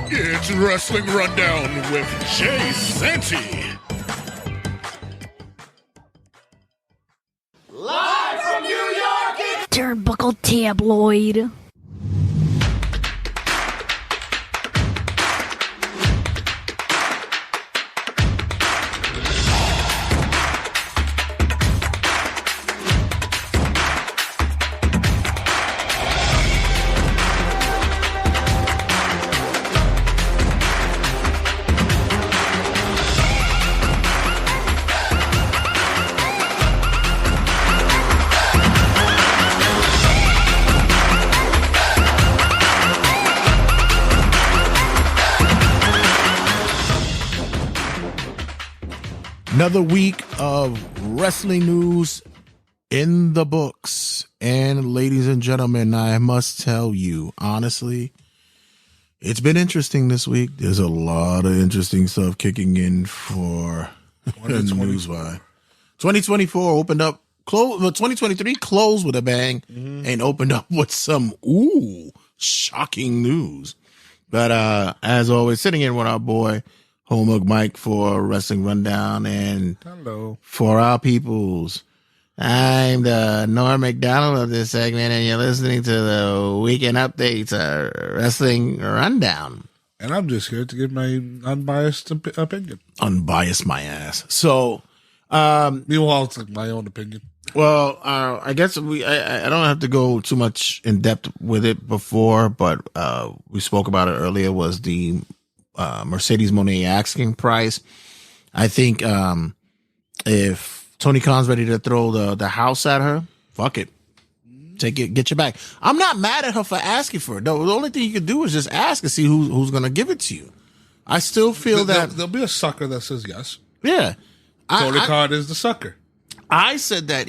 It's Wrestling Rundown with Jay Santy. Live from New York, it's Turnbuckle Tabloid. Another week of wrestling news in the books. And ladies and gentlemen, I must tell you, honestly, It's been interesting this week. There's a lot of interesting stuff kicking in for Newswire. 2024 opened up, 2023 closed with a bang and opened up with some, shocking news. But as always, sitting in with our boy, Homework Mike for Wrestling Rundown. And hello. For our peoples, I'm the Norm McDonald of this segment, and you're listening to the Weekend Updates Wrestling Rundown. And I'm just here to give my unbiased opinion. Unbiased my ass. So, meanwhile, it's like my own opinion. Well, I guess I don't have to go too much in depth with it before, but we spoke about it earlier, was the Mercedes Moné asking price. I think if Tony Khan's ready to throw the house at her, fuck it. Take it, get your back. I'm not mad at her for asking for it. The only thing you can do is just ask and see who's going to give it to you. I still feel that there'll be a sucker that says yes. Yeah. Tony Khan is the sucker. I said that,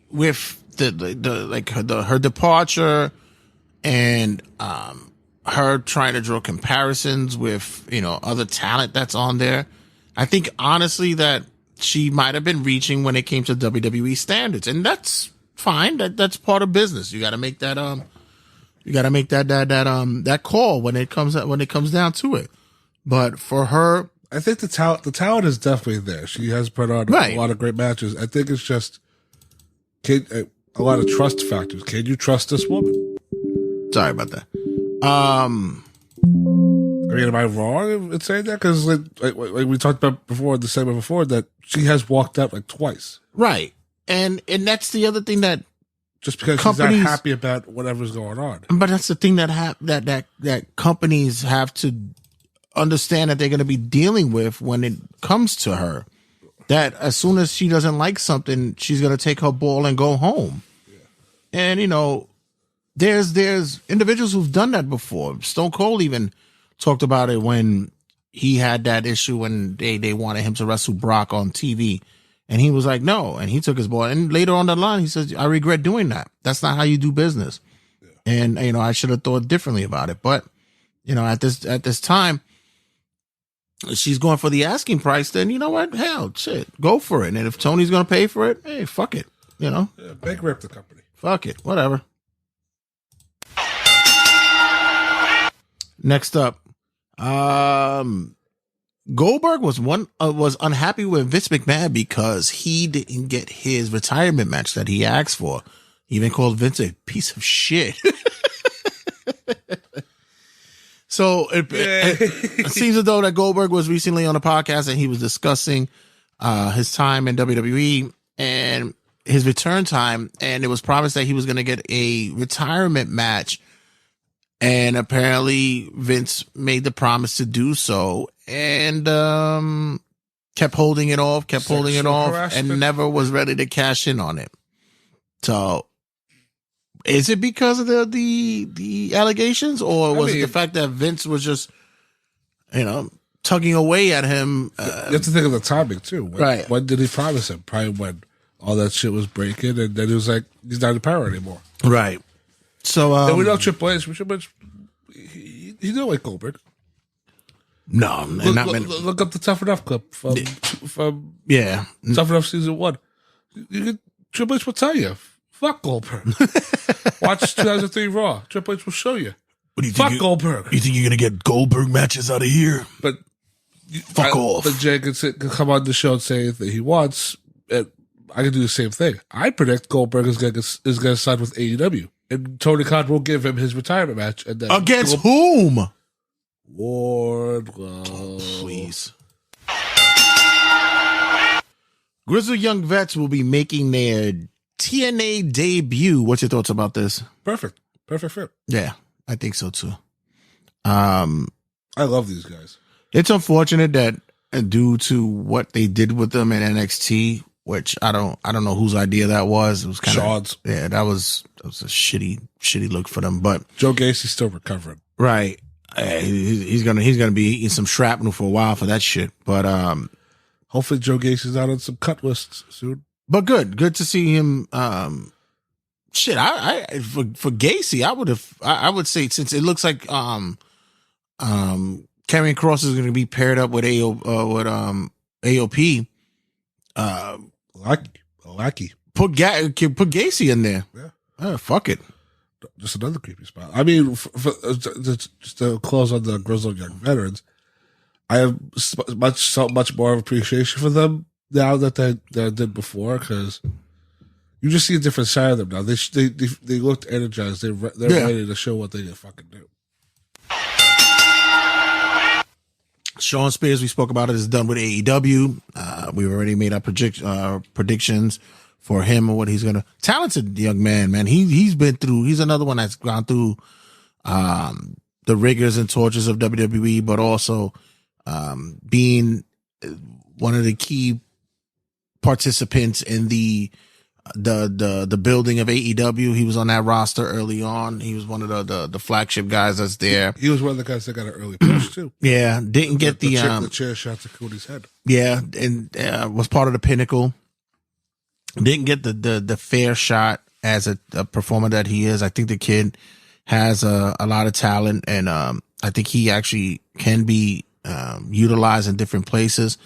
with her departure and her trying to draw comparisons with, other talent that's on there. I think honestly that she might have been reaching when it came to WWE standards, and that's fine. That's part of business. You got to make that that call when it comes down to it. But for her, I think the talent is definitely there. She has put on a lot of great matches. I think it's just a lot of trust factors. Can you trust this woman? Sorry about that. I mean, am I wrong in saying that? Because like we talked about before, the segment before, that she has walked out like twice. Right. And that's the other thing, that just because she's not happy about whatever's going on. But that's the thing that companies have to understand that they're going to be dealing with when it comes to her. That as soon as she doesn't like something, she's going to take her ball and go home. Yeah. And there's individuals who've done that before. Stone Cold even talked about it when he had that issue when they wanted him to wrestle Brock on TV. And he was like, no. And he took his ball. And later on the line, he says, I regret doing that. That's not how you do business. Yeah. And, I should have thought differently about it. But, at this time, she's going for the asking price, then you know what? Hell, shit, go for it. And if Tony's going to pay for it, hey, fuck it. Yeah, bankrupt the company. Fuck it. Whatever. Next up, Goldberg was unhappy with Vince McMahon because he didn't get his retirement match that he asked for. He even called Vince a piece of shit. So it seems as though that Goldberg was recently on a podcast and he was discussing his time in WWE and his return time, and it was promised that he was going to get a retirement match. And apparently Vince made the promise to do so and kept holding it off, and never was ready to cash in on it. So is it because of the allegations, or was it the fact that Vince was just, tugging away at him? You have to think of the timing too. Right. When did he promise him? Probably when all that shit was breaking, and then he was like, he's not in power anymore. Right. So, and we know Triple H, he didn't like Goldberg. No, look up the Tough Enough clip from Tough Enough season 1. Triple H will tell you, fuck Goldberg. Watch 2003 Raw. Triple H will show you. What do you fuck Goldberg. You think you're gonna get Goldberg matches out of here? But fuck off. But Jay can come on the show and say anything he wants. And I can do the same thing. I predict Goldberg is gonna sign with AEW. And Tony Khan will give him his retirement match. And then against whom? Wardlow. Please. Grizzled Young Vets will be making their TNA debut. What's your thoughts about this? Perfect fit. Yeah, I think so too. I love these guys. It's unfortunate that due to what they did with them in NXT, which I don't know whose idea that was. It was kind of that was a shitty look for them. But Joe Gacy's still recovering. Right. He's gonna be eating some shrapnel for a while for that shit. But hopefully Joe Gacy's out on some cut lists soon. But good to see him. Shit, I for Gacy, I would say, since it looks like Karrion Kross is going to be paired up with AOP. Lucky. Put Gacy in there. Yeah. Fuck it. Just another creepy spot. I mean, just to close on the grizzled young veterans, I have so much more of appreciation for them now that I did before, because you just see a different side of them now. They looked energized. They're ready to show what they can fucking do. Sean Spears, we spoke about it, is done with AEW. We've already made our predictions for him and what he's gonna. Talented young man. He's been through. He's another one that's gone through the rigors and tortures of WWE, but also being one of the key participants in the building of AEW. He was on that roster early on. He was one of the flagship guys that's there. He was one of the guys that got an early push too. Yeah, didn't get the chair shot to Cody's head. Yeah, and was part of the Pinnacle. Didn't get the fair shot as a performer that he is. I think the kid has a lot of talent, and I think he actually can be utilized in different places.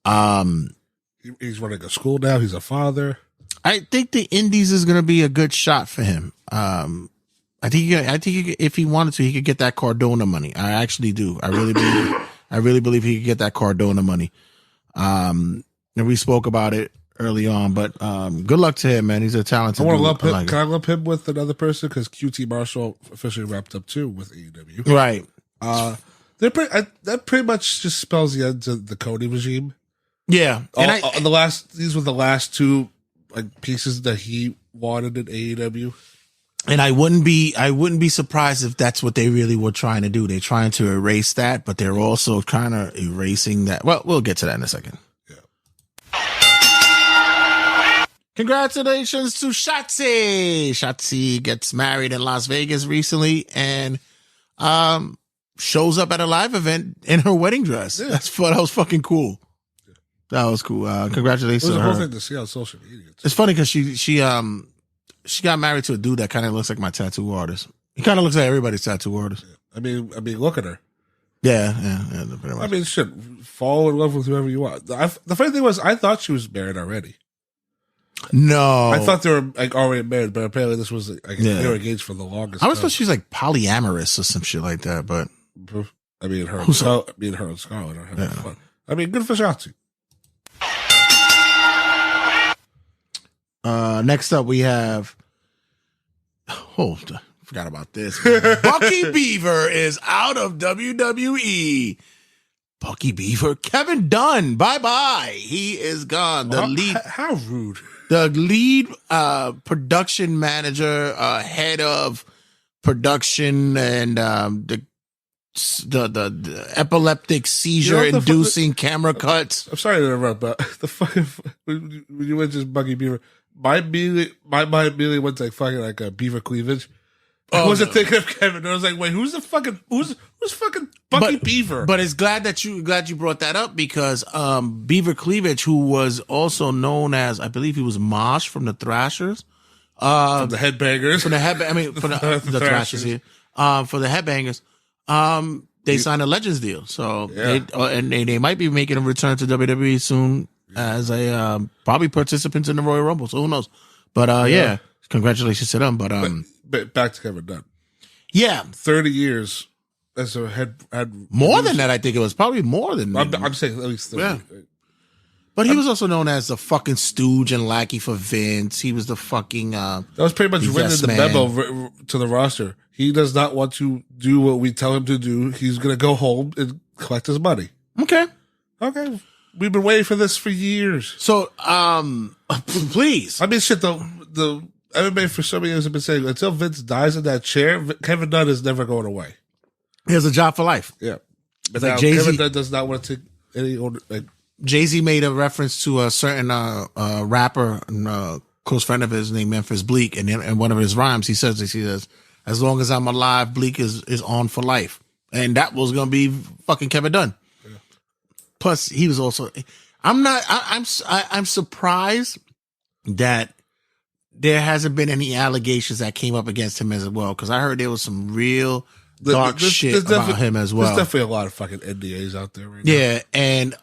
He's running a school now. He's a father. I think the Indies is going to be a good shot for him. I think if he wanted to, he could get that Cardona money. I actually do. I really believe he could get that Cardona money. And we spoke about it early on, but good luck to him, man. He's a talented dude. Can I lump him with another person? Because QT Marshall officially wrapped up too with AEW. Right. That pretty much just spells the end to the Cody regime. Yeah. These were the last two pieces that he wanted in AEW. And I wouldn't be surprised if that's what they really were trying to do. They're trying to erase that, but they're also kind of erasing that. Well, we'll get to that in a second. Yeah. Congratulations to Shotzi. Shotzi gets married in Las Vegas recently and shows up at a live event in her wedding dress. Yeah. That was fucking cool. That was cool. Congratulations to her. It was a whole thing to see on social media. It's funny because she got married to a dude that kind of looks like my tattoo artist. He kind of looks like everybody's tattoo artist. Yeah. I mean, look at her. Yeah. Pretty much. I mean, shit, fall in love with whoever you want. The funny thing was, I thought she was married already. No, I thought they were already married, but apparently this was they were engaged for the longest. I was supposed she's polyamorous or some shit like that, but I mean, her and Scarlett are having fun. I mean, good for Shotzi. Next up, we have. Forgot about this. Bucky Beaver is out of WWE. Bucky Beaver, Kevin Dunn, bye. He is gone. How rude. The lead production manager, head of production, and the epileptic seizure inducing camera cuts. I'm sorry to interrupt, but the fucking when you went to Bucky Beaver, my mind immediately went to fucking beaver cleavage. I wasn't thinking of Kevin. I was like, wait, who's fucking Bucky Beaver? But it's glad you brought that up because Beaver Cleavage, who was also known as, I believe he was Mosh from the Thrashers, from the Headbangers, from the Thrashers here, for the Headbangers, they signed a Legends deal, so they might be making a return to WWE soon as a probably participants in the Royal Rumble. So who knows? But congratulations to them. But back to Kevin Dunn. Yeah, 30 years as a head more than that. I think it was probably more than that. I'm saying at least 30. Yeah. But he was also known as the fucking stooge and lackey for Vince. He was the fucking that was pretty much written in the memo to the roster. He does not want to do what we tell him to do. He's going to go home and collect his money. Okay. We've been waiting for this for years. So, please. I mean, shit, the everybody for so many years have been saying until Vince dies in that chair, Kevin Dunn is never going away. He has a job for life. Yeah. But now Kevin Dunn does not want to take any older. Jay-Z made a reference to a certain rapper, and close friend of his named Memphis Bleak, and in one of his rhymes, he says, as long as I'm alive, Bleak is on for life. And that was going to be fucking Kevin Dunn. Yeah. Plus, he was also, I'm surprised that there hasn't been any allegations that came up against him as well. Cause I heard there was some real dark shit about him as well. There's definitely a lot of fucking NDAs out there right now. Yeah, and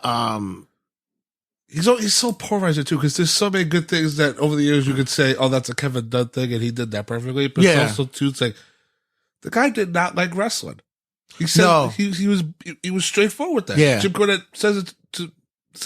he's so polarizing too, because there's so many good things that over the years you could say, oh, that's a Kevin Dunn thing, and he did that perfectly. But it's also too, it's like the guy did not like wrestling. He said he was straightforward with that. Yeah. Jim Cornette says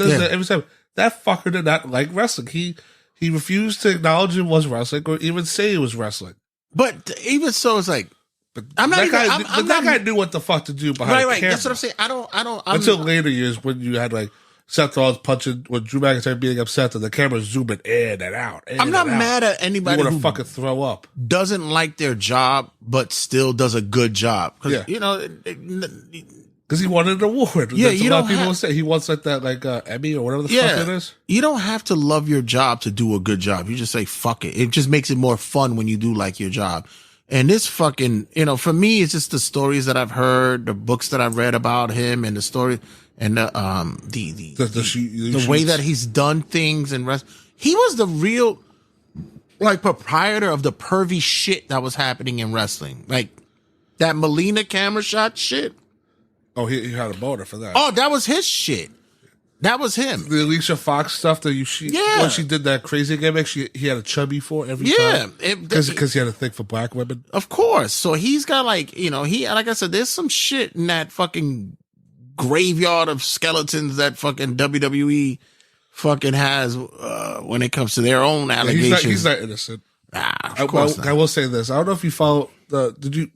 that every time. That fucker did not like wrestling. He refused to acknowledge it was wrestling or even say it was wrestling. But even so, it's like, that guy knew what the fuck to do behind the camera. That's what I'm saying. I don't. Until later years when you had like Seth Rollins punching, when Drew McIntyre being upset and the camera's zooming in and out. I'm not mad at anybody who who fucking throw up. Doesn't like their job, but still does a good job. Because because he wanted an award. Yeah, That's a lot of people will say he wants like that, Emmy or whatever the fuck it is. You don't have to love your job to do a good job. You just say fuck it. It just makes it more fun when you do like your job. And this fucking, for me, it's just the stories that I've heard, the books that I've read about him, and the story, and the way that he's done things and he was the real proprietor of the pervy shit that was happening in wrestling, like that Melina camera shot shit. Oh, he had a motor for that. Oh, that was his shit. That was him. The Alicia Fox stuff that when she did that crazy gimmick, he had a chubby for every time. Because he had a thing for black women. Of course. So he's got like I said, there's some shit in that fucking graveyard of skeletons that fucking WWE fucking has when it comes to their own allegations. He's not innocent. Of course not. I will say this. I don't know if you follow did you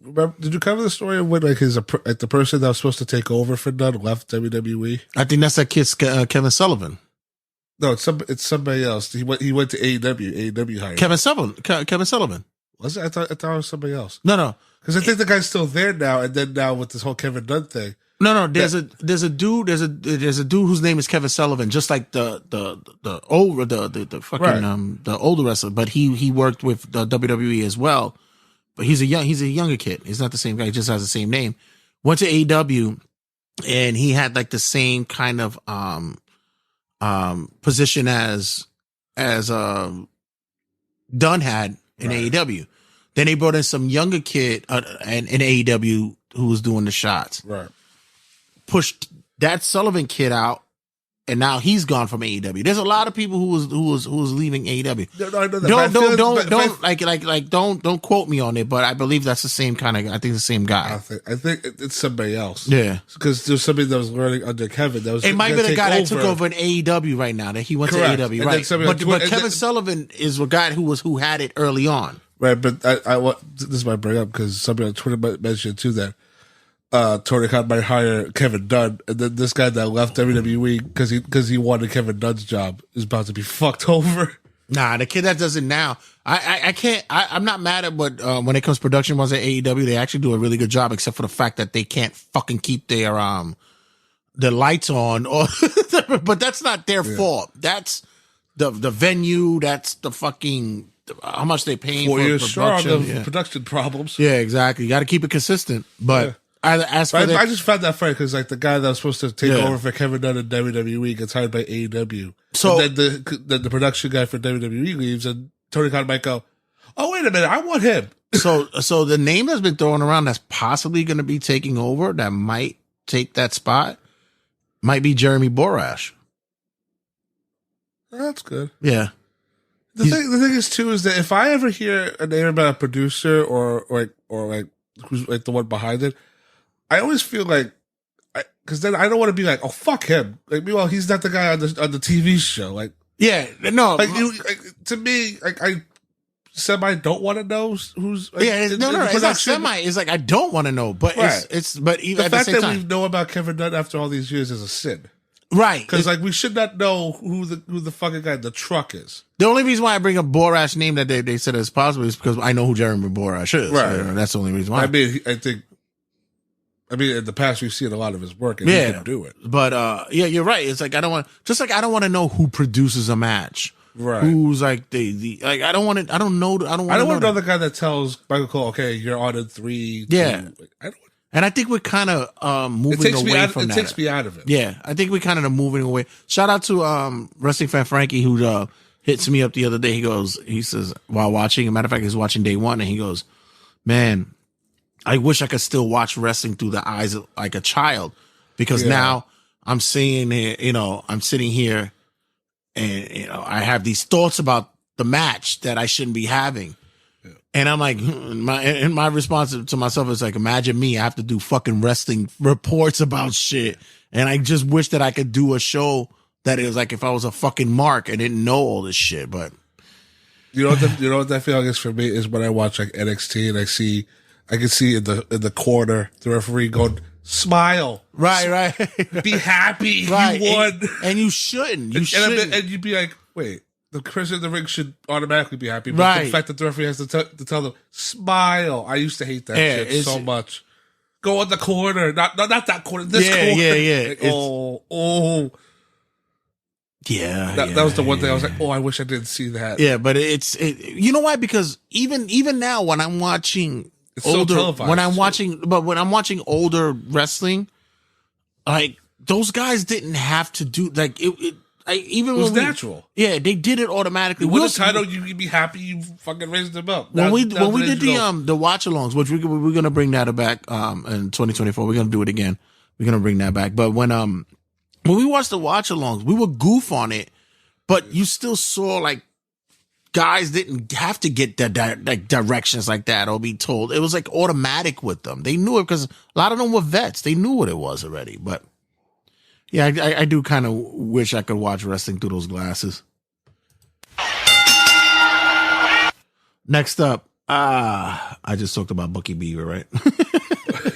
cover the story of when the person that was supposed to take over for Dunn left WWE? I think that's that kid Kevin Sullivan. No, it's somebody else. He went to AEW. AEW hired Kevin Sullivan. Was it? I thought it was somebody else. No. Because I think the guy's still there now, and then now with this whole Kevin Dunn thing. No. There's a dude whose name is Kevin Sullivan, just like the older wrestler, but he worked with the WWE as well. But he's a younger kid. He's not the same guy. He just has the same name. Went to AEW, and he had like the same kind of position as Dunn had in AEW. Then they brought in some younger kid in AEW who was doing the shots. Right. Pushed that Sullivan kid out, and now he's gone from AEW. There's a lot of people who was leaving AEW. No, I know that. Don't quote me on it, but I believe that's the same kind of. I think the same guy. I think it's somebody else. Yeah, because there's somebody that was learning under Kevin. It might be the guy that took over in AEW right now. That he went Correct. to AEW, right? But Kevin Sullivan is a guy who had it early on. Right, but I this might bring up because somebody on Twitter mentioned too that Tony Khan might hire Kevin Dunn, and then this guy that left WWE because he wanted Kevin Dunn's job is about to be fucked over. Nah, the kid that does it now, I can't. I'm not mad at what when it comes to production ones at AEW, they actually do a really good job, except for the fact that they can't fucking keep their lights on, or but that's not their fault. That's the venue. That's the fucking how much they paying for production. Production problems. Yeah, exactly. You got to keep it consistent, but. Yeah. I just found that funny because like the guy that was supposed to take over for Kevin Dunn in WWE gets hired by AEW. So and then the production guy for WWE leaves, and Tony Khan might go, "Oh wait a minute, I want him." So the name that's been thrown around that's possibly going to be taking over, that might take that spot, might be Jeremy Borash. That's good. Yeah. The thing is too is that if I ever hear a name about a producer or who's like the one behind it, I always feel like, because then I don't want to be like, oh fuck him. Like, meanwhile, he's not the guy on the TV show. Like, yeah, no. Like to me, like I semi don't want to know who's. Like, it's not semi. It's like I don't want to know, but it's but even the fact that we know about Kevin Dunn after all these years is a sin. Right. Because like we should not know who the fucking guy in the truck is. The only reason why I bring up Borash name that they said is possible is because I know who Jeremy Borash is. Right. That's the only reason why. I mean, in the past we've seen a lot of his work and he can do it. But you're right. It's like I don't want to know who produces a match. Right. Who's like the like I don't want to know the guy that tells Michael Cole, okay, you're on in 3. Yeah. And I think we're kind of moving away from that. It takes me out of it. Yeah, I think we're kind of moving away. Shout out to Wrestling Fan Frankie who hits me up the other day. He says while watching, a matter of fact, he's watching day one, and he goes, "Man, I wish I could still watch wrestling through the eyes of like a child, because now I'm seeing it, I'm sitting here and, I have these thoughts about the match that I shouldn't be having. Yeah. And I'm like, my response to myself is like, imagine me, I have to do fucking wrestling reports about shit. And I just wish that I could do a show that it was like if I was a fucking mark and didn't know all this shit. But you know what that feeling is for me is when I watch like NXT and I can see in the corner the referee going, smile, right, be happy, right. You won, and you shouldn't. And you'd be like, wait, the person in the ring should automatically be happy, but right. the fact that the referee has to tell them smile. I used to hate that shit so much. Go on the corner, not that corner, this corner. Yeah. Like, oh. Yeah, that was the one thing I was like, oh, I wish I didn't see that. Yeah, but you know why? Because even now when I'm watching it's older, so televised, when I'm watching older wrestling, like those guys didn't have to do like it was natural. Yeah, they did it automatically. With the title, you'd be happy you fucking raised them up. When we did the watch alongs, which we're gonna bring that back in 2024, we're gonna do it again. We're gonna bring that back. But when we watched the watch alongs, we would goof on it, but you still saw like guys didn't have to get like directions like that or be told. It was like automatic with them. They knew it because a lot of them were vets. They knew what it was already. But yeah, I do kind of wish I could watch wrestling through those glasses. Next up, I just talked about Bucky Beaver, right?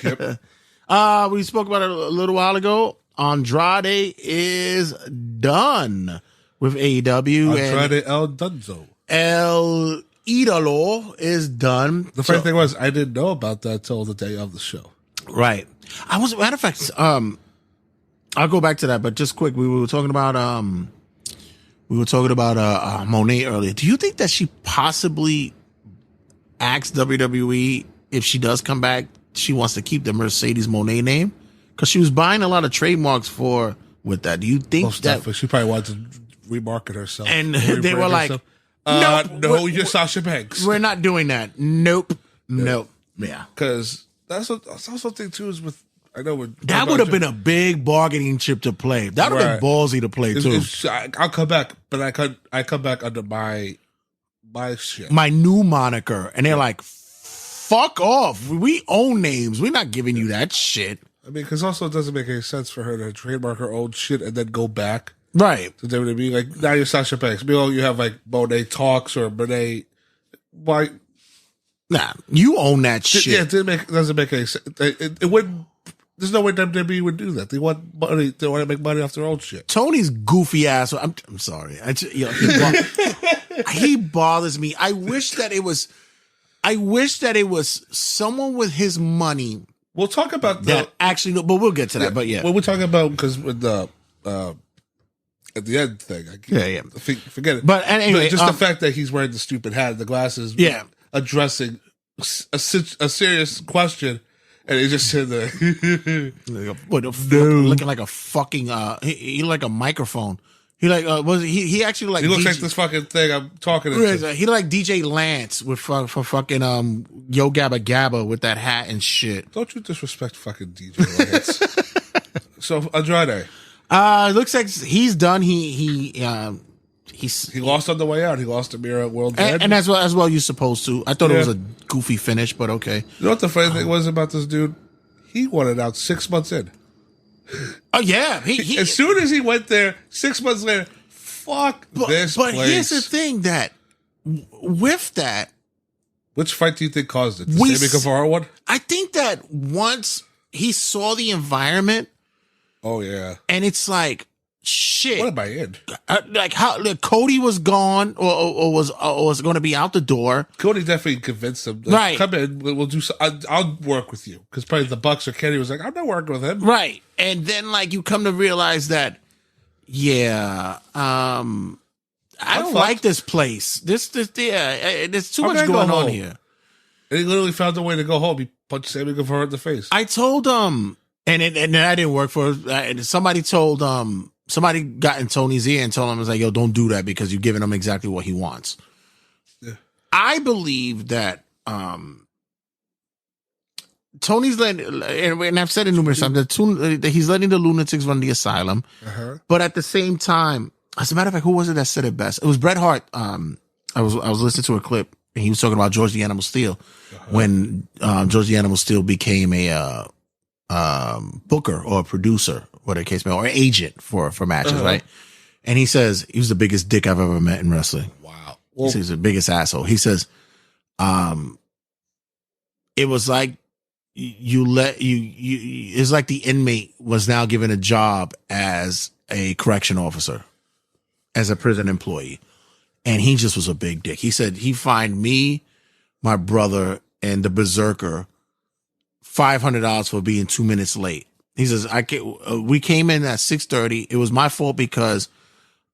Yep. We spoke about it a little while ago. Andrade is done with AEW. Andrade El Dunzo. El Idolo is done. The funny thing was, I didn't know about that till the day of the show. Right. Matter of fact, I'll go back to that, but just quick, we were talking about Monet earlier. Do you think that she possibly asked WWE if she does come back, she wants to keep the Mercedes Monet name? Because she was buying a lot of trademarks with that. Do you think that she probably wanted to remarket herself? And they were like, nope, no, you're Sasha Banks. We're not doing that. Nope. Yeah. Because that's also thing too is with, I know that would have been a big bargaining chip to play. That would have been ballsy to play too. I'll come back, but I come back under my shit. My new moniker. And they're like, fuck off. We own names. We're not giving you that shit. I mean, because also it doesn't make any sense for her to trademark her own shit and then go back. Right. To WWE. Like, now you're Sasha Banks. Maybe you have like Monet Talks or Monet. Why? Nah, you own that shit. Yeah, it doesn't make any sense. It wouldn't. There's no way WWE would do that. They want money. They want to make money off their own shit. Tony's goofy ass. I'm sorry. He bothers me. I wish that it was someone with his money. We'll talk about that. Actually, no, but we'll get to that. But yeah, well, we're talking about because with the at the end thing. Forget it. But anyway, just the fact that he's wearing the stupid hat and the glasses. Yeah, addressing a serious question. And he just said that looking like a fucking he like a microphone. He like he actually like he looks like this fucking thing I'm talking to. He like DJ Lance with for fucking Yo Gabba Gabba with that hat and shit. Don't you disrespect fucking DJ Lance. So Andrade, looks like he's done. He lost on the way out. He lost to Mira at World's End. And as well you're supposed to. I thought it was a goofy finish, but okay. You know what the funny thing was about this dude? He won it out 6 months in. Oh yeah. He as soon as he went there, 6 months later, this But place. here's the thing that with that, which fight do you think caused it? The Sammy Guevara one? I think that once he saw the environment. Oh yeah. And it's like, shit. What am I in? Like how Cody was gone or was going to be out the door. Cody definitely convinced him. Right. Come in. We'll do. I'll work with you because probably the Bucks or Kenny was like, I'm not working with him. Right. And then like you come to realize that, I don't like this place. There's too much going on here. And he literally found a way to go home. He punched Sammy Guevara in the face. I told and that didn't work for somebody told somebody got in Tony's ear and told him, was like, yo, don't do that because you're giving him exactly what he wants. Yeah. I believe that Tony's letting, and I've said it numerous times, that he's letting the lunatics run the asylum. But at the same time, as a matter of fact, who was it that said it best? It was Bret Hart. I was listening to a clip, and he was talking about George the Animal Steel when George the Animal Steel became a booker or a producer, whatever the case may be, or agent for matches, right? And he says he was the biggest dick I've ever met in wrestling. Wow. He says he's the biggest asshole. He says, it was like it's like the inmate was now given a job as a correction officer, as a prison employee. And he just was a big dick. He said he fined me, my brother, and the Berserker $500 for being 2 minutes late. He says, we came in at 6:30. It was my fault because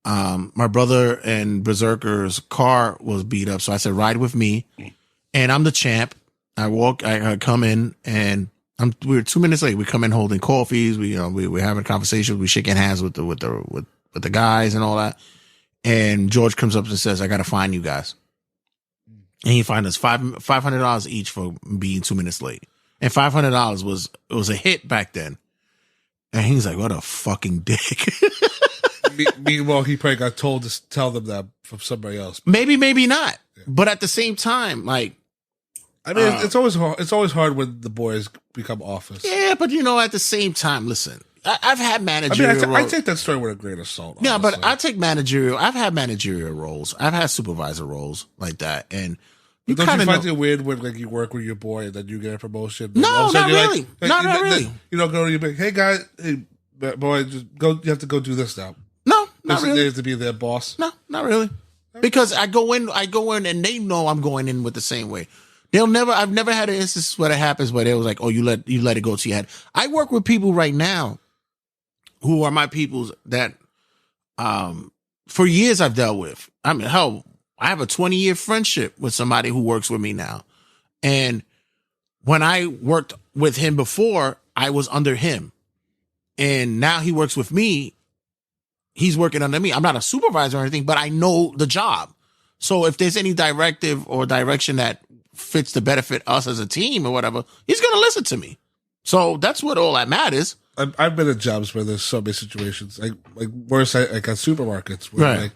my brother and Berserker's car was beat up. So I said, ride with me. And I'm the champ. I come in and we were 2 minutes late. We come in holding coffees. We're having conversations. We shaking hands with the guys and all that. And George comes up and says, I got to fine you guys. And he fined us $500 each for being 2 minutes late. And $500 was a hit back then. And he's like, what a fucking dick. Meanwhile, he probably got told to tell them that from somebody else. Maybe not. Yeah. But at the same time, like, I mean, it's always hard. It's always hard when the boys become office. Yeah, but at the same time, listen, I've had managerial roles. I take that story with a grain of salt. Yeah, but I take managerial. I've had managerial roles. I've had supervisor roles like that, and you don't you find it weird when like you work with your boy and then you get a promotion? No, not really. Not really. You don't go to your big, hey guy, hey boy, just go. You have to go do this now. No, not really. They have to be their boss. No, not really. Because I go in, and they know I'm going in with the same way. I've never had an instance where it happens where they was like, oh, you let it go to your head. I work with people right now who are my peoples that, for years I've dealt with. I mean, hell, I have a 20-year friendship with somebody who works with me now. And when I worked with him before, I was under him. And now he works with me. He's working under me. I'm not a supervisor or anything, but I know the job. So if there's any directive or direction that fits to benefit us as a team or whatever, he's going to listen to me. So that's what all that matters. I've been in jobs where there's so many situations, like worse, like at supermarkets, where right.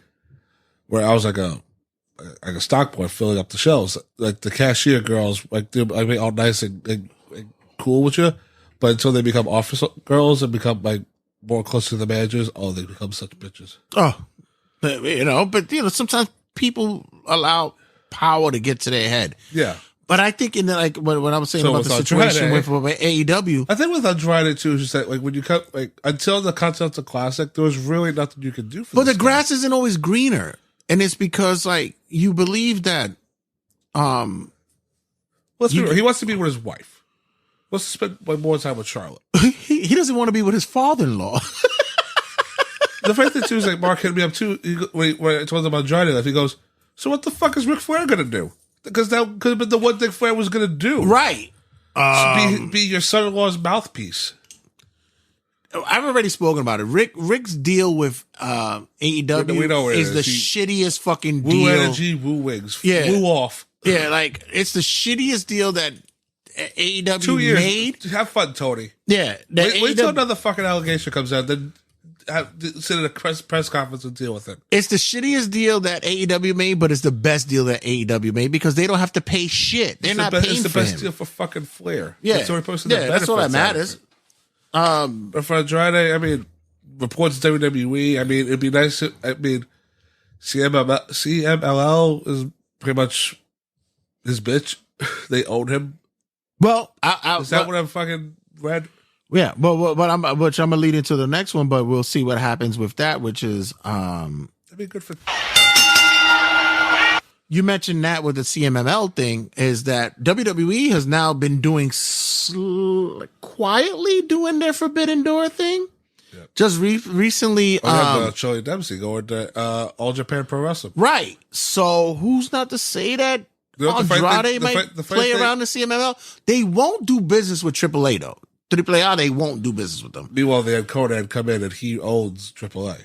Where I was like a stock boy filling up the shelves. Like the cashier girls, like they're all nice and cool with you, but until they become office girls and become like more close to the managers, they become such bitches. Oh, but sometimes people allow power to get to their head. Yeah. But I think in when I was saying about the situation with AEW, I think with Andrade too, is just that like when you come until the Continental Classic, there was really nothing you could do for. But the grass isn't always greener, and it's because like you believe that. Let's be real, he wants to be with his wife. Wants to spend more time with Charlotte. He doesn't want to be with his father-in-law. The fact that too is like Mark hit me up too when I told him about Andrade, he goes, "So what the fuck is Ric Flair gonna do?" Because that could have been the one thing Flair was going to do. Right. Be your son-in-law's mouthpiece. I've already spoken about it. Rick's deal with AEW is the shittiest fucking deal. Woo energy, woo wings. Yeah. Woo off. Yeah, like, it's the shittiest deal that AEW 2 years. made. Have fun, Tony. Yeah. Wait till another fucking allegation comes out, then sit at a press conference and deal with it. It's the shittiest deal that AEW made, but it's the best deal that AEW made because they don't have to pay shit. They're not paying for him. It's the best deal for fucking Flair. Yeah. That's the only person that's all that matters. But for Andrade, I mean, reports WWE, I mean, it'd be nice to, CMLL is pretty much his bitch. They own him. Well, is that what I'm fucking read? Yeah, but I'm gonna lead into the next one, but we'll see what happens with that, which is that'd be good for. You mentioned that with the CMML thing is that WWE has now been doing quietly doing their Forbidden Door thing. Yep. Just recently, Charlie Dempsey going to All Japan Pro Wrestling. Right. So who's not to say that Andrade might play around the CMML? They won't do business with AAA though. AAA, they won't do business with them. Meanwhile, they had Conan come in and he owns AAA.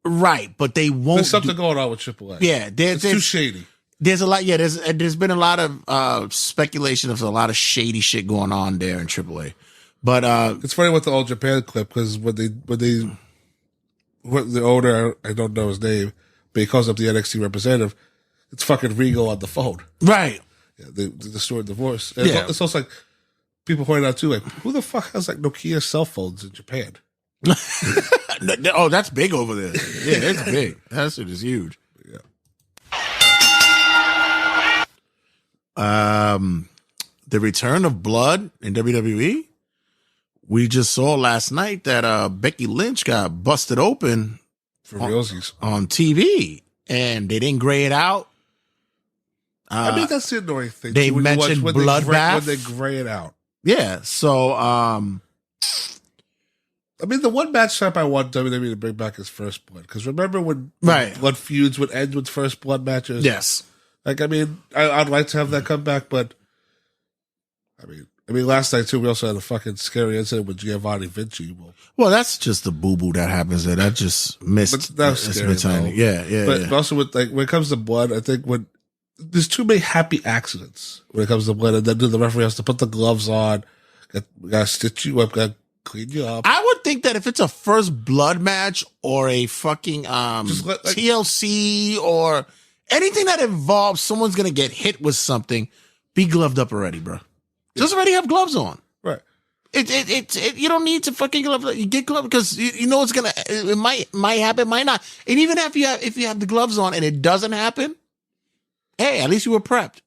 Right, but they won't. There's something going on with AAA. Yeah, it's too shady. There's a lot. Yeah, there's been a lot of speculation of a lot of shady shit going on there in AAA. But it's funny with the All Japan clip because when the owner, I don't know his name, but he calls up the NXT representative. It's fucking Regal on the phone. Right. Yeah, the story of divorce. And it's also like people point out too, like who the fuck has like Nokia cell phones in Japan? Oh, that's big over there. Yeah, it's big. That shit is huge. Yeah. The return of blood in WWE. We just saw last night that Becky Lynch got busted open for realsies on TV, and they didn't gray it out. I mean, that's the annoying thing. They mentioned bloodbath when they gray it out. Yeah, so I mean, the one match type I want WWE to bring back is First Blood, because remember when blood feuds would end with First Blood matches? Yes. Like, I mean, I'd like to have that come back, but I mean, last night too, we also had a fucking scary incident with Giovanni Vinci. Well, that's just the boo boo that happens there. That just missed. That's scary, tiny. Yeah. But also with like when it comes to blood, I think when there's too many happy accidents when it comes to blood, and then the referee has to put the gloves on, gotta stitch you up, gotta clean you up. I would think that if it's a First Blood match or a fucking TLC or anything that involves someone's gonna get hit with something, be gloved up already, bro. Just already have gloves on. Right. It you don't need to fucking glove. You get gloves because you know it's gonna. It might happen, might not. And even if you have the gloves on and it doesn't happen, hey, at least you were prepped.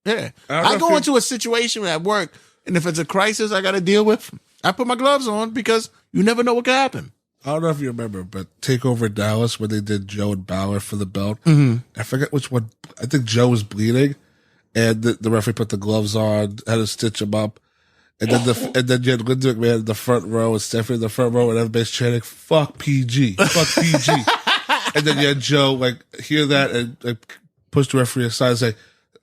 Yeah. I go into a situation at work, and if it's a crisis I got to deal with, I put my gloves on because you never know what could happen. I don't know if you remember, but TakeOver Dallas when they did Joe and Balor for the belt. Mm-hmm. I forget which one. I think Joe was bleeding. And the referee put the gloves on, had to stitch him up. And then you had Linda McMahon in the front row and Stephanie in the front row and everybody's chanting, fuck PG, fuck PG. And then you had Joe hear that and push the referee aside and say,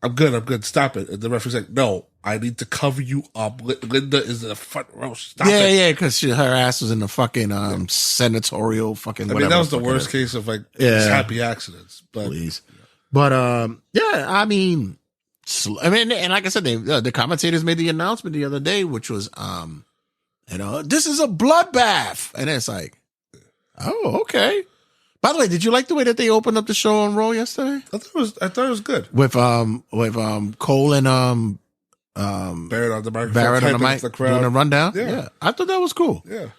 I'm good, stop it. And the referee's like, no, I need to cover you up. Linda is in the front row, stop it. Yeah, because her ass was in the fucking senatorial fucking whatever. I mean, that was the worst case of happy accidents. But, please. But, I mean, and like I said, the commentators made the announcement the other day, which was, this is a bloodbath. And it's like, oh, okay. By the way, did you like the way that they opened up the show on Raw yesterday? I thought it was good. With Cole and Barrett on the mic, the crowd doing a rundown. Yeah, I thought that was cool. Yeah,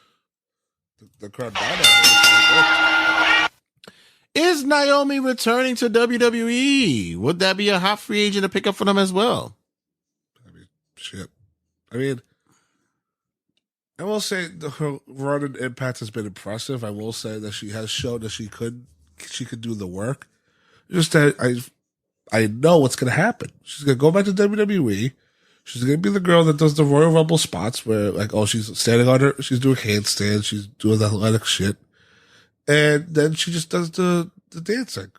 the crowd died. Is Naomi returning to WWE? Would that be a hot free agent to pick up for them as well? I mean, shit. I mean, I will say her run and impact has been impressive. I will say that she has shown that she could do the work. Just that I know what's going to happen. She's going to go back to WWE. She's going to be the girl that does the Royal Rumble spots where she's standing on her, she's doing handstands, she's doing the athletic shit. And then she just does the dancing.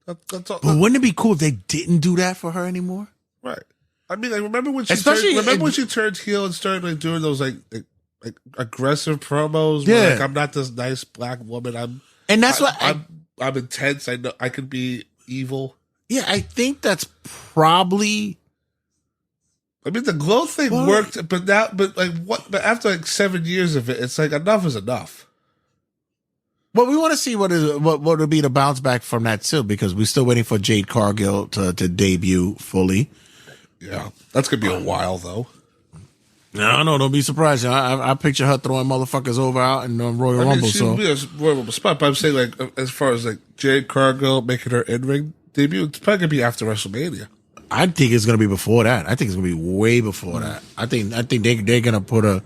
That's all. But wouldn't it be cool if they didn't do that for her anymore? Right. I mean, remember when she turned heel and started doing those like aggressive promos? Yeah. Where, I'm not this nice black woman. I'm intense. I know I could be evil. Yeah, I think that's probably. I mean, the glow thing worked, but after 7 years of it, it's like enough is enough. Well, we want to see what would be the bounce back from that too, because we're still waiting for Jade Cargill to debut fully. Yeah, that's gonna be a while though. No, don't be surprised. I picture her throwing motherfuckers over out in Royal Rumble. She'll be a Royal Rumble spot, but I'm saying as far as Jade Cargill making her in-ring debut, it's probably gonna be after WrestleMania. I think it's gonna be before that. I think it's gonna be way before that. I think they're gonna put a.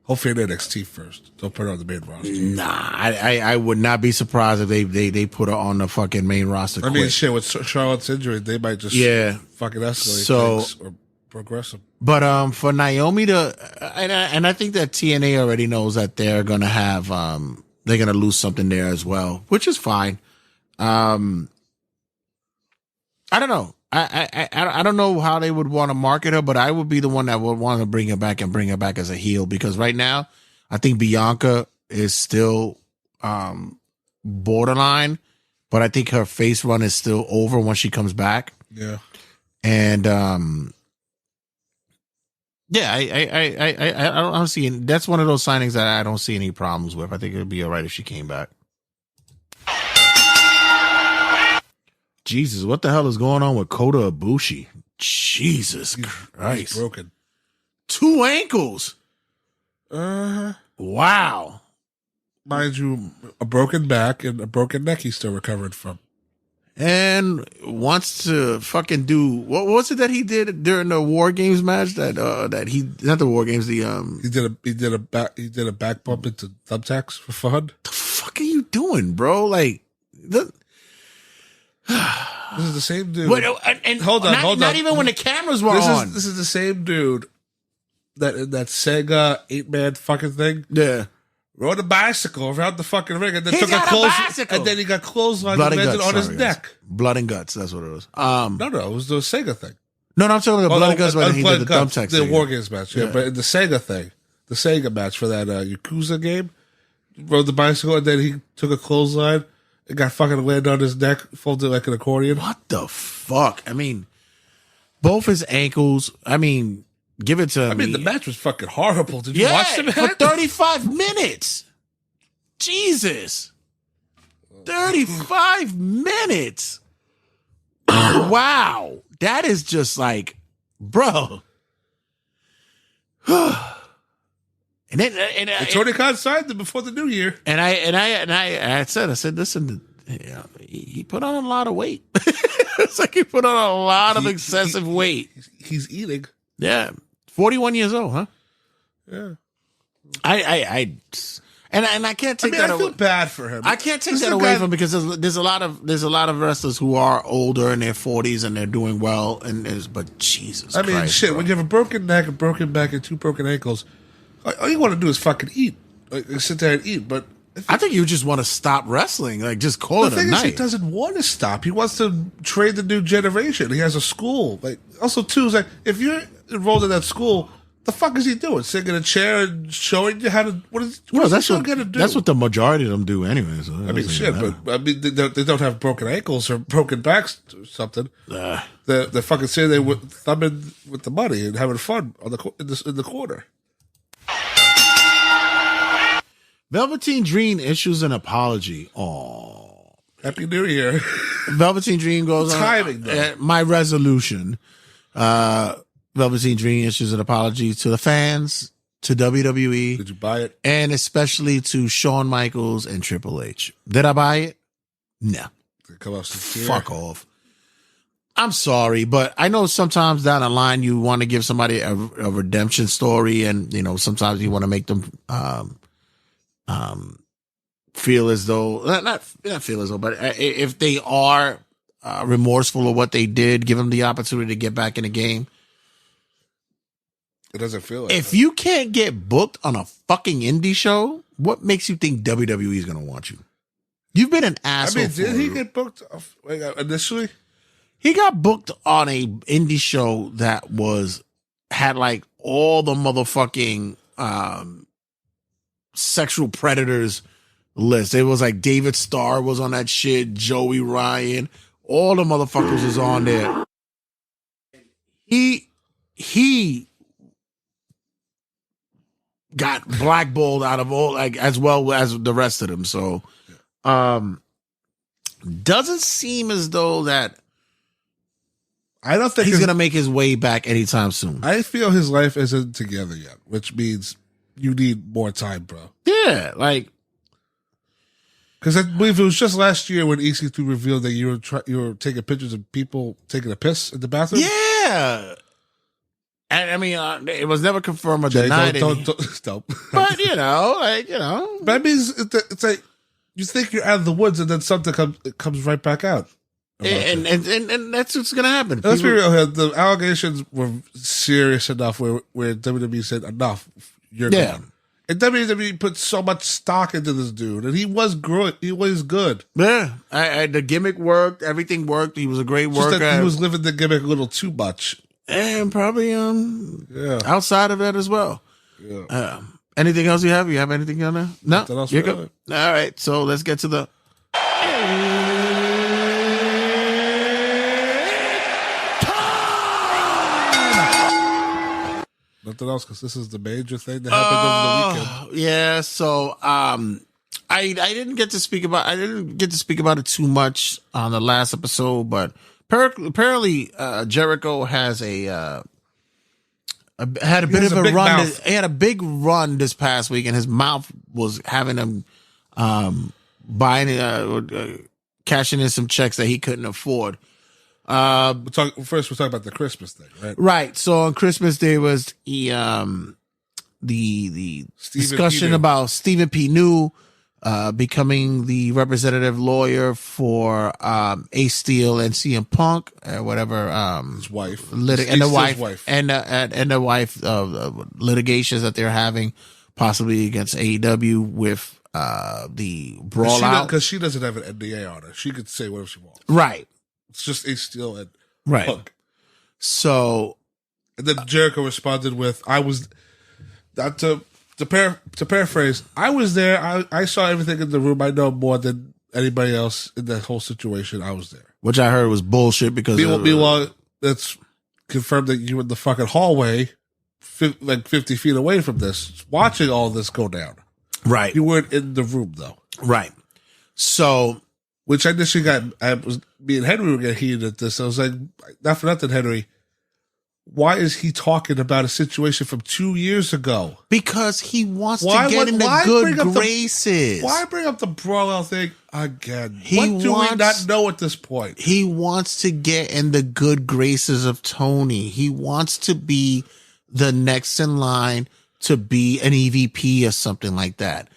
Hopefully in NXT first. Don't put her on the main roster. Nah, I would not be surprised if they put her on the fucking main roster. I mean, shit, with Charlotte's injury, they might just fucking escalate things or progress them. But for Naomi and I think that TNA already knows that they're gonna have they're gonna lose something there as well, which is fine. I don't know. I don't know how they would want to market her, but I would be the one that would want to bring her back as a heel, because right now I think Bianca is still borderline, but I think her face run is still over once she comes back. Yeah. And yeah, I don't see any, that's one of those signings that I don't see any problems with. I think it'd be all right if she came back. Jesus, what the hell is going on with Kota Ibushi? Jesus Christ. He's broken. 2 ankles. Wow. Mind you, a broken back and a broken neck he's still recovering from. And wants to fucking do, what was it that he did during the War Games match that he, not the War Games, the he did a back bump into thumbtacks for fun. The fuck are you doing, bro? Like this is the same dude. Wait, and hold on. Not even when the cameras were on. This is the same dude that in that Sega 8-man fucking thing. Yeah. Rode a bicycle around the fucking ring and then He got a bicycle. and then he got clothesline Blood and landed guts, on his sorry, neck. guys. Blood and guts, that's what it was. No, it was the Sega thing. No, I'm talking about blood and guts when he did the thumbtack The thing. War Games match, yeah. But in the Sega thing, the Sega match for that Yakuza game, rode the bicycle and then he took a clothesline and got fucking landed on his neck, folded like an accordion. What the fuck? I mean, both his ankles, I mean, give it to me. I mean, the match was fucking horrible. Did you watch the match? For 35 minutes. Jesus. 35 minutes. Wow. That is just like, bro. And then Tony Khan signed them before the new year. And I said, listen, he put on a lot of weight. It's like he put on a lot of excessive weight. He's eating. Yeah. 41 years old, huh? Yeah. And I can't take that I away. feel bad for him. I can't take that away from him because there's a lot of wrestlers who are older in their 40s and they're doing well. But Jesus, I mean, Christ, shit. bro. When you have a broken neck, a broken back, and 2 broken ankles, all you want to do is fucking eat. Like, sit there and eat. But I think you just want to stop wrestling. Like, just call it a thing night. is, he doesn't want to stop. He wants to train the new generation. He has a school. Like, also too, is like if you're enrolled in that school, the fuck is he doing? Sitting in a chair and showing you how to? What is he going to do? That's what the majority of them do, anyway. So I mean, shit, but I mean, they don't have broken ankles or broken backs or something. They're fucking sitting there thumbing with the money and having fun on in the corner. Velveteen Dream issues an apology. Oh, Happy New Year! Velveteen Dream goes timing, on. though. My resolution. Velveteen Dream issues an apology to the fans, to WWE. Did you buy it? And especially to Shawn Michaels and Triple H. Did I buy it? No. Did it come out sincere? Fuck off. I'm sorry, but I know sometimes down the line you want to give somebody a redemption story, and sometimes you want to make them feel as though not feel as though, but if they are remorseful of what they did, give them the opportunity to get back in the game. It doesn't feel like if you can't get booked on a fucking indie show, what makes you think WWE is going to want you? You've been an asshole. I mean, did he get booked initially? He got booked on a indie show that had like all the motherfucking sexual predators list. It was like David Starr was on that shit, Joey Ryan, all the motherfuckers was on there. He got blackballed out of all, like, as well as the rest of them. So, doesn't seem as though that I don't think he's going to make his way back anytime soon. I feel his life isn't together yet, which means you need more time, bro. Yeah, like, because I believe it was just last year when EC3 revealed that you were taking pictures of people taking a piss in the bathroom. Yeah. And I mean, it was never confirmed or denied. Don't. But That means it's like you think you're out of the woods, and then something comes right back out. And that's what's gonna happen. Let's be real here. The allegations were serious enough where WWE said enough. You're gone. And WWE put so much stock into this dude, and he was good. He was good. Yeah, the gimmick worked. Everything worked. He was a great worker. He was living the gimmick a little too much. And probably outside of that as well. Yeah. Anything else you have? You have anything on there? No. Nothing else. You're good. All right. So let's get to the nothing else, because this is the major thing that happened over the weekend. Yeah, so I didn't get to speak about it too much on the last episode, but apparently Jericho has had a bit of a run. He had a big run this past week, and his mouth was having him cashing in some checks that he couldn't afford. We're talking about the Christmas thing, right? Right. So on Christmas Day was the discussion about Stephen P. New becoming the representative lawyer for Ace Steel and CM Punk, whatever. His wife, and the wife litigations that they're having, possibly against AEW with the brawl out, because she doesn't have an NDA on her. She could say whatever she wants. Right. It's just Ace Steel and right. Punk. So, and then Jericho responded with, "I was to paraphrase. I was there. I saw everything in the room. I know more than anybody else in that whole situation. I was there." Which I heard was bullshit because meanwhile, it's confirmed that you were in the fucking hallway, like 50 feet away from this, watching all this go down. Right. You weren't in the room though. Right. So, which I initially me and Henry were getting heated at this. I was like, not for nothing, Henry. Why is he talking about a situation from 2 years ago? Because he wants to get in the good graces. Why bring up the brawl out thing again? What do we not know at this point? He wants to get in the good graces of Tony. He wants to be the next in line to be an EVP or something like that.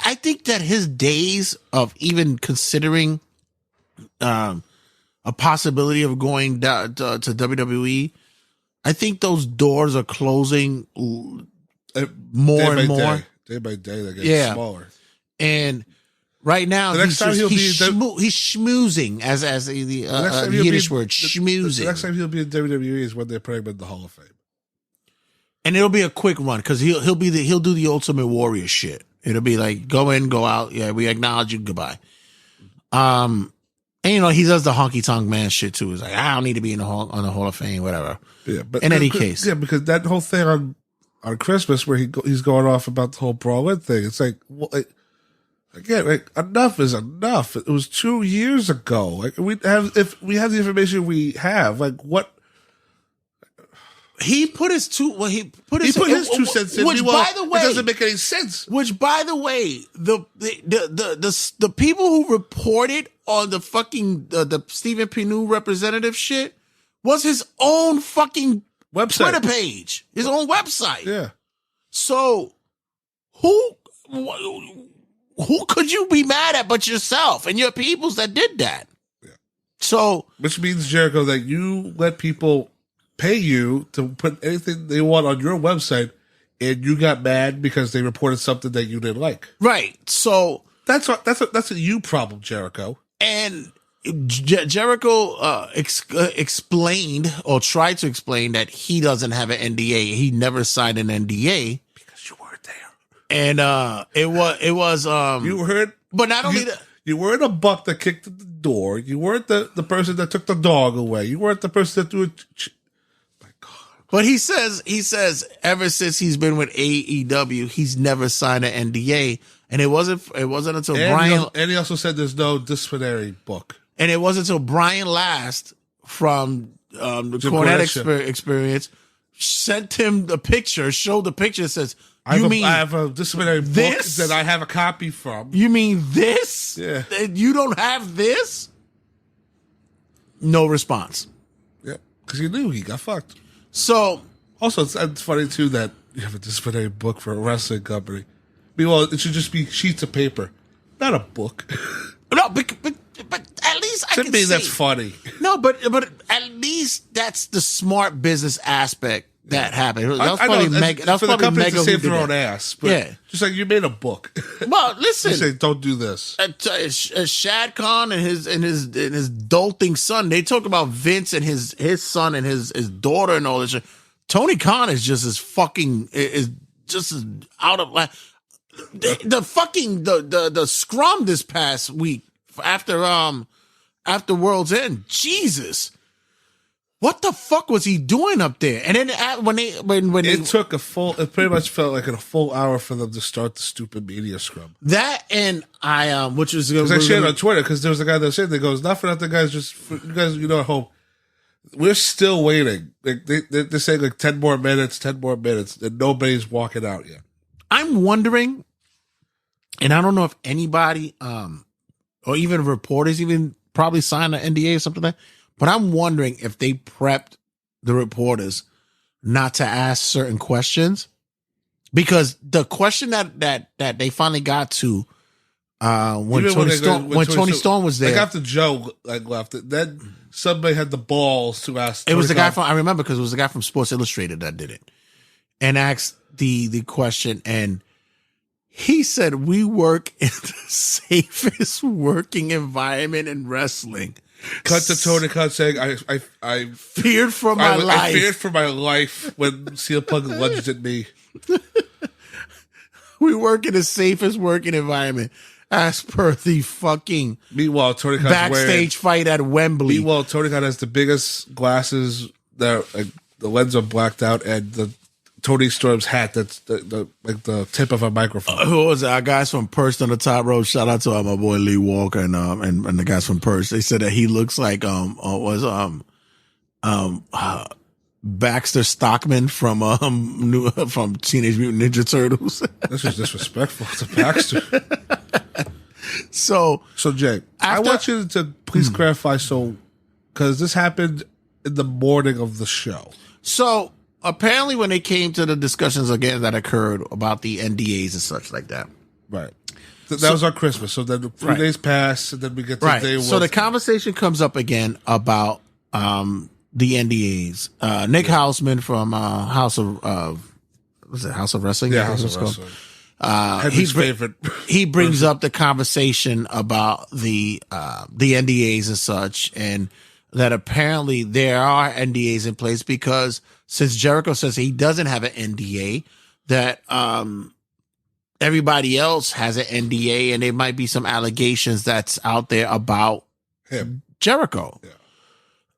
I think that his days of even considering a possibility of going down to WWE, I think those doors are closing more and more. Day by day, they're getting smaller. And right now, he's schmoozing, as the Yiddish word, schmoozing. The next time he'll be in WWE is when they're putting him in the Hall of Fame. And it'll be a quick run because he'll do the Ultimate Warrior shit. It'll be like, go in, go out. Yeah, we acknowledge you. Goodbye. And he does the honky tonk man shit too. It's like, I don't need to be on the Hall of Fame, whatever. Yeah, but in any case, yeah, because that whole thing on Christmas where he's going off about the whole Brawlin thing. It's like, again, enough is enough. It was 2 years ago. Like if we have the information we have, like what. He put his two cents in. Which, by the way, it doesn't make any sense. Which, by the way, the people who reported on the fucking the Stephen P. New representative shit was his own fucking website, Twitter page, his own website. Yeah. So who could you be mad at but yourself and your peoples that did that? Yeah. So, which means, Jericho, that you let people pay you to put anything they want on your website, and you got mad because they reported something that you didn't like. Right. So that's a you problem, Jericho. And Jericho explained or tried to explain that he doesn't have an NDA. He never signed an NDA because you weren't there. And it was you heard, but not only that. You weren't a buck that kicked at the door. You weren't the person that took the dog away. You weren't the person that threw it. But he says ever since he's been with AEW, he's never signed an NDA, and it wasn't until Brian. And he also said there's no disciplinary book. And it wasn't until Brian Last from the Cornette Experience sent him the picture, showed the picture, says, I have a disciplinary book that I have a copy from. You mean this? Yeah. You don't have this? No response. Yeah, because he knew he got fucked. So, also, it's funny too that you have a disciplinary book for a wrestling company. Meanwhile, it should just be sheets of paper, not a book. No, but at least I can see that's funny. No, but at least that's the smart business aspect that happened. That was probably Mega. That was probably Mega who did their own ass. But yeah, just like you made a book. Well, listen, you say don't do this. Shad Khan and his dolting son. They talk about Vince and his son and his daughter and all this shit. Tony Khan is just as fucking is just as out of line. The scrum this past week after World's End. Jesus. what the fuck was he doing up there? And then when it pretty much felt like a full hour for them to start the stupid media scrum. That and which was because I shared on Twitter because there was a guy that said that goes, not for nothing, guys, you guys, at home. We're still waiting. Like they're saying like 10 more minutes, and nobody's walking out yet. I'm wondering, and I don't know if anybody, or even reporters even probably signed an NDA or something like that, but I'm wondering if they prepped the reporters not to ask certain questions, because the question that they finally got to when Tony Storm was there, like after Joe left, then somebody had the balls to ask. It was the guy from, I remember, because it was the guy from Sports Illustrated that did it, and asked the question, and he said, "We work in the safest working environment in wrestling." Cut to Tony Khan saying, "I feared for my life. I feared for my life when CM Punk lunged at me." We work in the safest working environment, as per the fucking Tony Khan's backstage fight at Wembley. Meanwhile, Tony Khan has the biggest glasses that the lens are blacked out, and the Tony Storm's hat that's the tip of a microphone. Who was it? Our guys from Perth on the top row. Shout out to my boy Lee Walker and the guys from Perth. They said that he looks like Baxter Stockman from Teenage Mutant Ninja Turtles. This is disrespectful to Baxter. So Jay, I want you to please clarify. Because this happened in the morning of the show. So apparently, when they came to the discussions again that occurred about the NDAs and such like that, right? That was our Christmas. So then a few days pass, and then we get to day one. So the conversation comes up again about the NDAs. Nick Houseman from House of Wrestling? Yeah, House of Wrestling. Henry's favorite. He brings up the conversation about the NDAs and such, and that apparently there are NDAs in place because since Jericho says he doesn't have an NDA, that everybody else has an NDA, and there might be some allegations that's out there about him, Jericho. Yeah.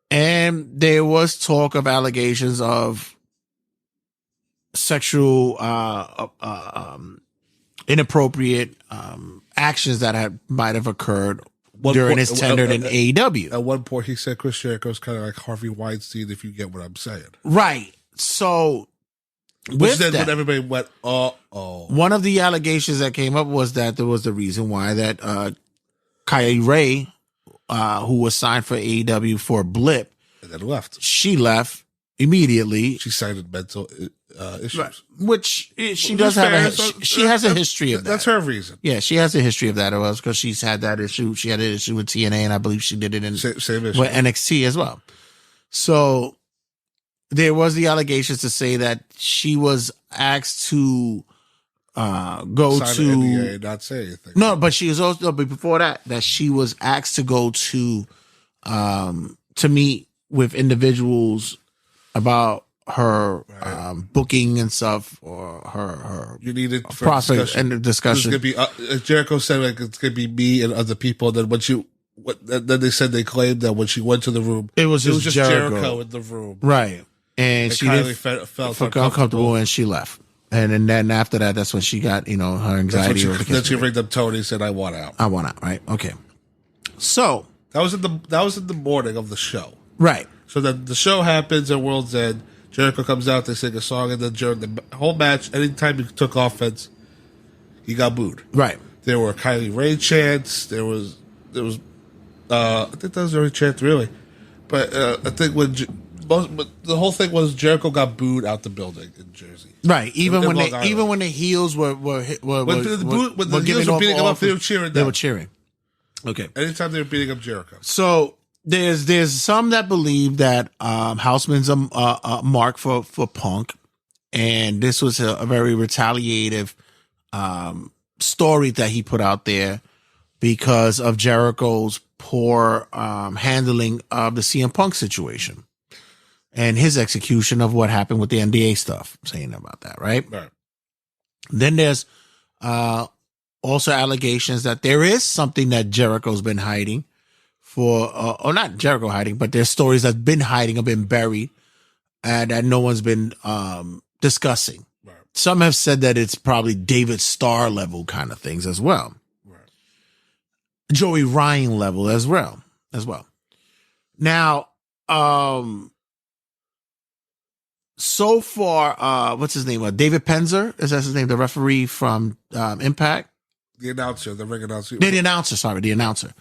And there was talk of allegations of sexual inappropriate actions that might have occurred during his tenure in AEW. At one point, he said Chris Jericho's kind of like Harvey Weinstein, if you get what I'm saying. Right. So, when everybody went, one of the allegations that came up was that there was the reason why that Kylie Ray, who was signed for AEW for Blip, and then left. She left immediately. She cited mental issues, right. Which she does have. She has a history of that. That's her reason. Yeah, she has a history of that. It was because she's had that issue. She had an issue with TNA, and I believe she did it in same issue with NXT as well. So there was the allegations to say that she was asked to go sign to an NDA and not say anything. No, but she was also, but before that she was asked to go to meet with individuals about her booking and stuff, or her you needed process and the discussion. It's gonna be Jericho said like it's gonna be me and other people. Then then they said they claimed that when she went to the room, it was just Jericho in the room, right? And she felt uncomfortable, and she left. And then after that, that's when she got her anxiety. Then she ringed up Tony and said, "I want out. I want out." Right? Okay. So that was in the morning of the show. Right. So then the show happens at World's End. Jericho comes out, they sing a song, and then during the whole match, anytime he took offense, he got booed. Right. There were Kylie Ray chants. There was I think that was the only chant really, but I think but the whole thing was Jericho got booed out the building in Jersey. Right. Even when the heels were beating him up, they were cheering. They were cheering. Okay. Anytime they were beating up Jericho. So there's some that believe that Houseman's a mark for Punk, and this was a very retaliative story that he put out there because of Jericho's poor handling of the CM Punk situation and his execution of what happened with the NDA stuff. I'm saying about that, right? Right. Then there's also allegations that there is something that Jericho's been hiding or not Jericho hiding, but there's stories that's been hiding, have been buried, and that no one's been discussing. Right. Some have said that it's probably David Starr level kind of things as well. Right. Joey Ryan level as well. Now, so far, what's his name? David Penzer, is that his name? The referee from Impact? The announcer, the ring announcer. The announcer.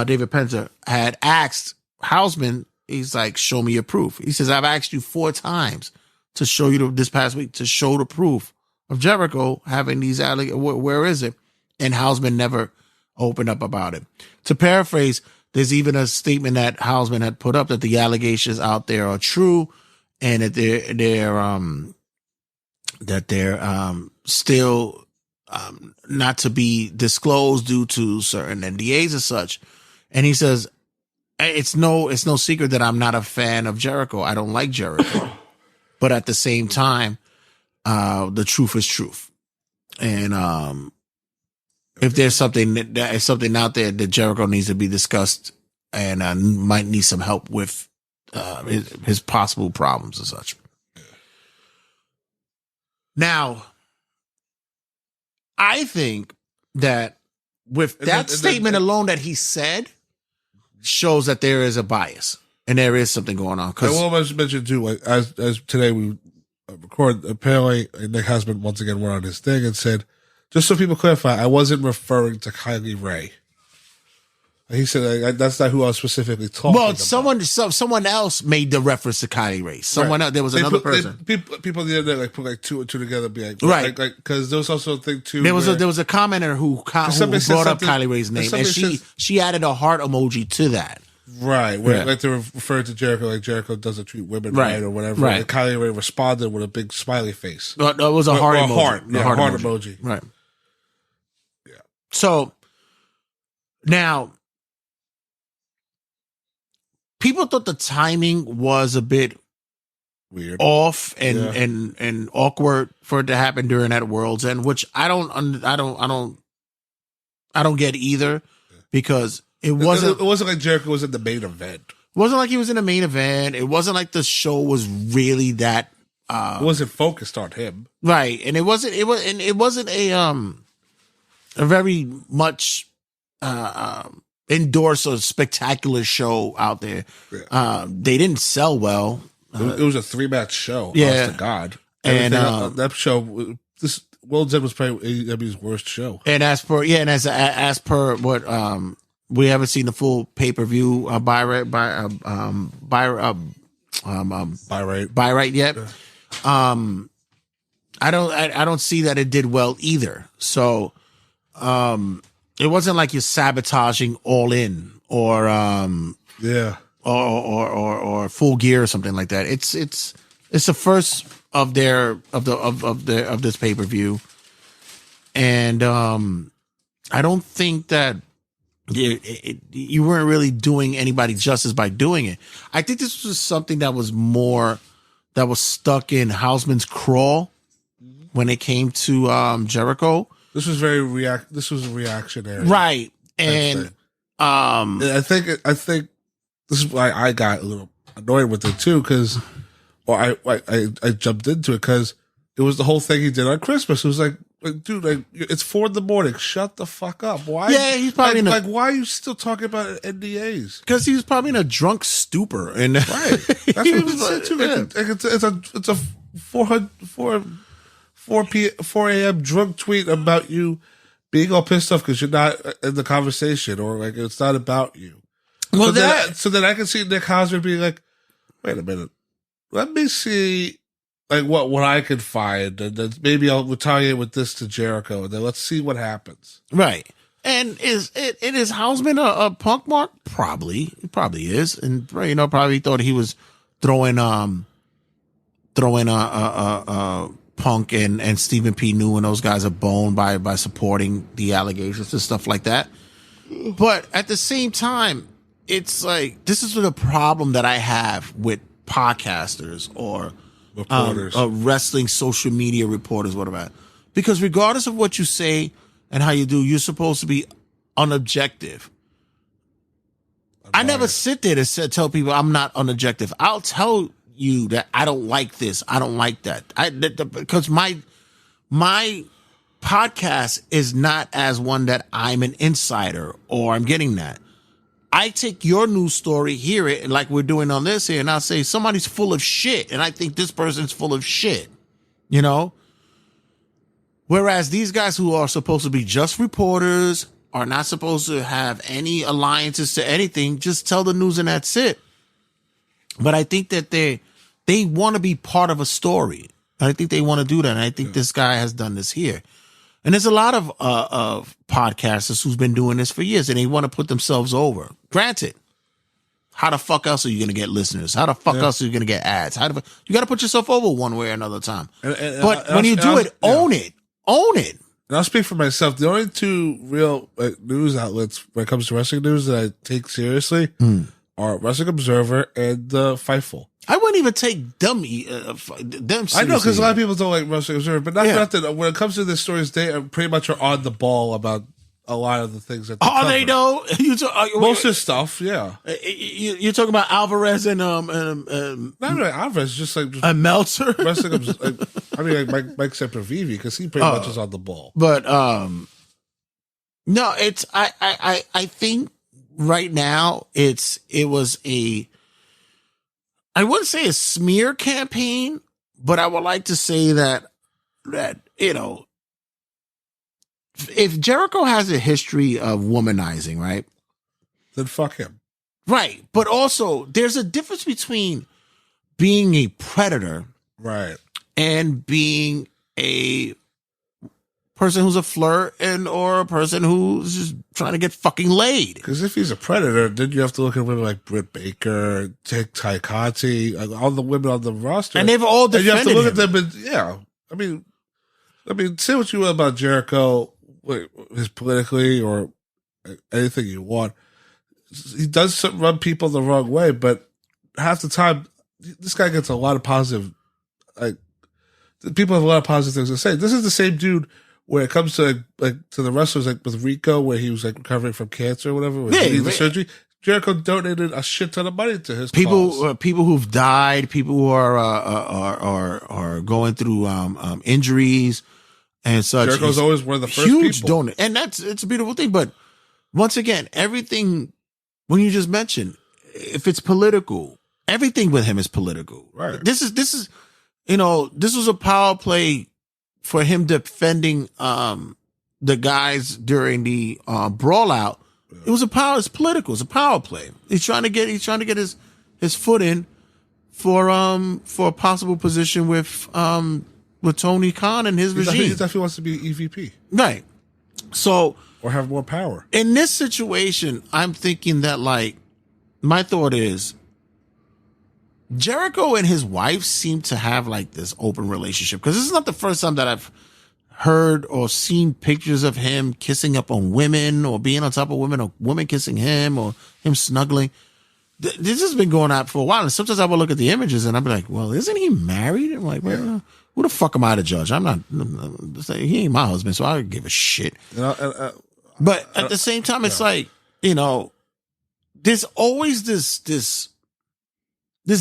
David Penzer had asked Hausman, he's like, show me your proof. He says, I've asked you 4 times to show you this past week, to show the proof of Jericho having these where is it? And Hausman never opened up about it. To paraphrase, there's even a statement that Hausman had put up that the allegations out there are true, and that they're still not to be disclosed due to certain NDAs and such. And he says, it's no secret that I'm not a fan of Jericho. I don't like Jericho, but at the same time, the truth is truth. And if there's something that is something out there that Jericho needs to be discussed and might need some help with his possible problems and such. Now, I think that with that statement alone that he said shows that there is a bias and there is something going on. I will mention too, like as today we record, apparently Nick Hausman once again went on his thing and said, just so people clarify, I wasn't referring to Kylie Ray. He said that's not who I was specifically talking about. Well, someone else made the reference to Kylie Ray. Someone else. There was another person. People the other day like put like 2 and 2 together, be like, right, because there was also a thing too. There was a commenter who brought up Kylie Ray's name, and she added a heart emoji to that. Right, where like they were referring to Jericho, like Jericho doesn't treat women right or whatever. Right, and Kylie Ray responded with a big smiley face. It was a heart emoji. A heart emoji. Right. Yeah. So now, people thought the timing was a bit weird, off, and awkward for it to happen during that World's End, which I don't get either, because it wasn't like Jericho was in the main event. It wasn't like he was in the main event. It wasn't like the show was really that. It wasn't focused on him, right? And it wasn't a very much endorse a spectacular show out there. Yeah. They didn't sell well. It was a 3-match show. Yeah, honest to God. And that show, this World's End was probably AEW's worst show. And as per what we haven't seen the full pay-per-view buy rate yet. Yeah. I don't see that it did well either. So it wasn't like you're sabotaging All In or or Full Gear or something like that. It's the first of this pay-per-view, and I don't think that you weren't really doing anybody justice by doing it. I think this was something that was stuck in Hausman's craw when it came to Jericho. This was This was reactionary, right? And I think this is why I got a little annoyed with it too, because, I jumped into it because it was the whole thing he did on Christmas. It was like, dude, like, it's 4 a.m. Shut the fuck up. Why? Yeah, he's probably why are you still talking about NDAs? Because he was probably in a drunk stupor, and right. That's what he said too. Yeah. It's a 4 a.m. drunk tweet about you being all pissed off because you're not in the conversation, or like it's not about you. Well, so then I can see Nick Hausman being like, wait a minute, let me see like what I can find, and then maybe I'll retaliate with this to Jericho, and then let's see what happens. Right. And is Hausman a punk mark? Probably. He probably is. And probably thought he was throwing Punk and Stephen P. New and those guys a bone by supporting the allegations and stuff like that. But at the same time, it's like, this is the problem that I have with podcasters or reporters, wrestling social media reporters, whatever. Because regardless of what you say and how you do, you're supposed to be unobjective. I never sit there to tell people I'm not unobjective. I'll tell you that I don't like this. I don't like that. Because my podcast is not as one that I'm an insider or I'm getting that. I take your news story, hear it, and like we're doing on this here, and I'll say somebody's full of shit, and I think this person's full of shit. You know? Whereas these guys who are supposed to be just reporters are not supposed to have any alliances to anything, just tell the news and that's it. But I think that they want to be part of a story. I think they want to do that. And I think this guy has done this here. And there's a lot of podcasters who's been doing this for years and they want to put themselves over. Granted, how the fuck else are you going to get listeners? How the fuck else are you going to get ads? You got to put yourself over one way or another time. But when you do it, own it. Own it. And I'll speak for myself. The only two real news outlets when it comes to wrestling news that I take seriously are Wrestling Observer and Fightful. I wouldn't even take them seriously. I know, because a lot of people don't like Wrestling Observer, but not that when it comes to the stories, they are pretty much are on the ball about a lot of the things that they know? Most of the stuff, yeah. You're talking about Alvarez and not really Alvarez, just Meltzer. Wrestling, like Mike Sempervive, because he pretty much is on the ball. But no, it's I think right now it was I wouldn't say a smear campaign, but I would like to say that you know, if Jericho has a history of womanizing, right? Then fuck him. Right. But also there's a difference between being a predator, right, and being a person who's a flirt or a person who's just trying to get fucking laid. Because if he's a predator, then you have to look at women like Britt Baker, Ty Conti, all the women on the roster. And they've all defended and you have to look him. at them and, yeah. I mean, say what you will about Jericho, his politically or anything you want. He does run people the wrong way, but half the time, this guy gets a lot of positive, people have a lot of positive things to say. This is the same dude when it comes to to the wrestlers, like with Rico, where he was recovering from cancer or whatever, when he needed surgery. Jericho donated a shit ton of money to his cause. People who've died, people who are going through injuries and such. Jericho's always one of the first huge people. donor, and it's a beautiful thing. But once again, everything when you just mentioned, if it's political, everything with him is political. Right. This is this was a power play for him defending the guys during the brawl out. It's political. It's a power play. He's trying to get his foot in for a possible position with Tony Khan and his regime. He definitely wants to be EVP. Right. So or have more power. In this situation, I'm thinking that my thought is Jericho and his wife seem to have this open relationship, because this is not the first time that I've heard or seen pictures of him kissing up on women or being on top of women or women kissing him or him snuggling. This has been going on for a while. And sometimes I will look at the images and I'll be like, well, isn't he married? I'm like, well, who the fuck am I to judge? I'm not, he ain't my husband, so I don't give a shit. But at the same time, it's there's always this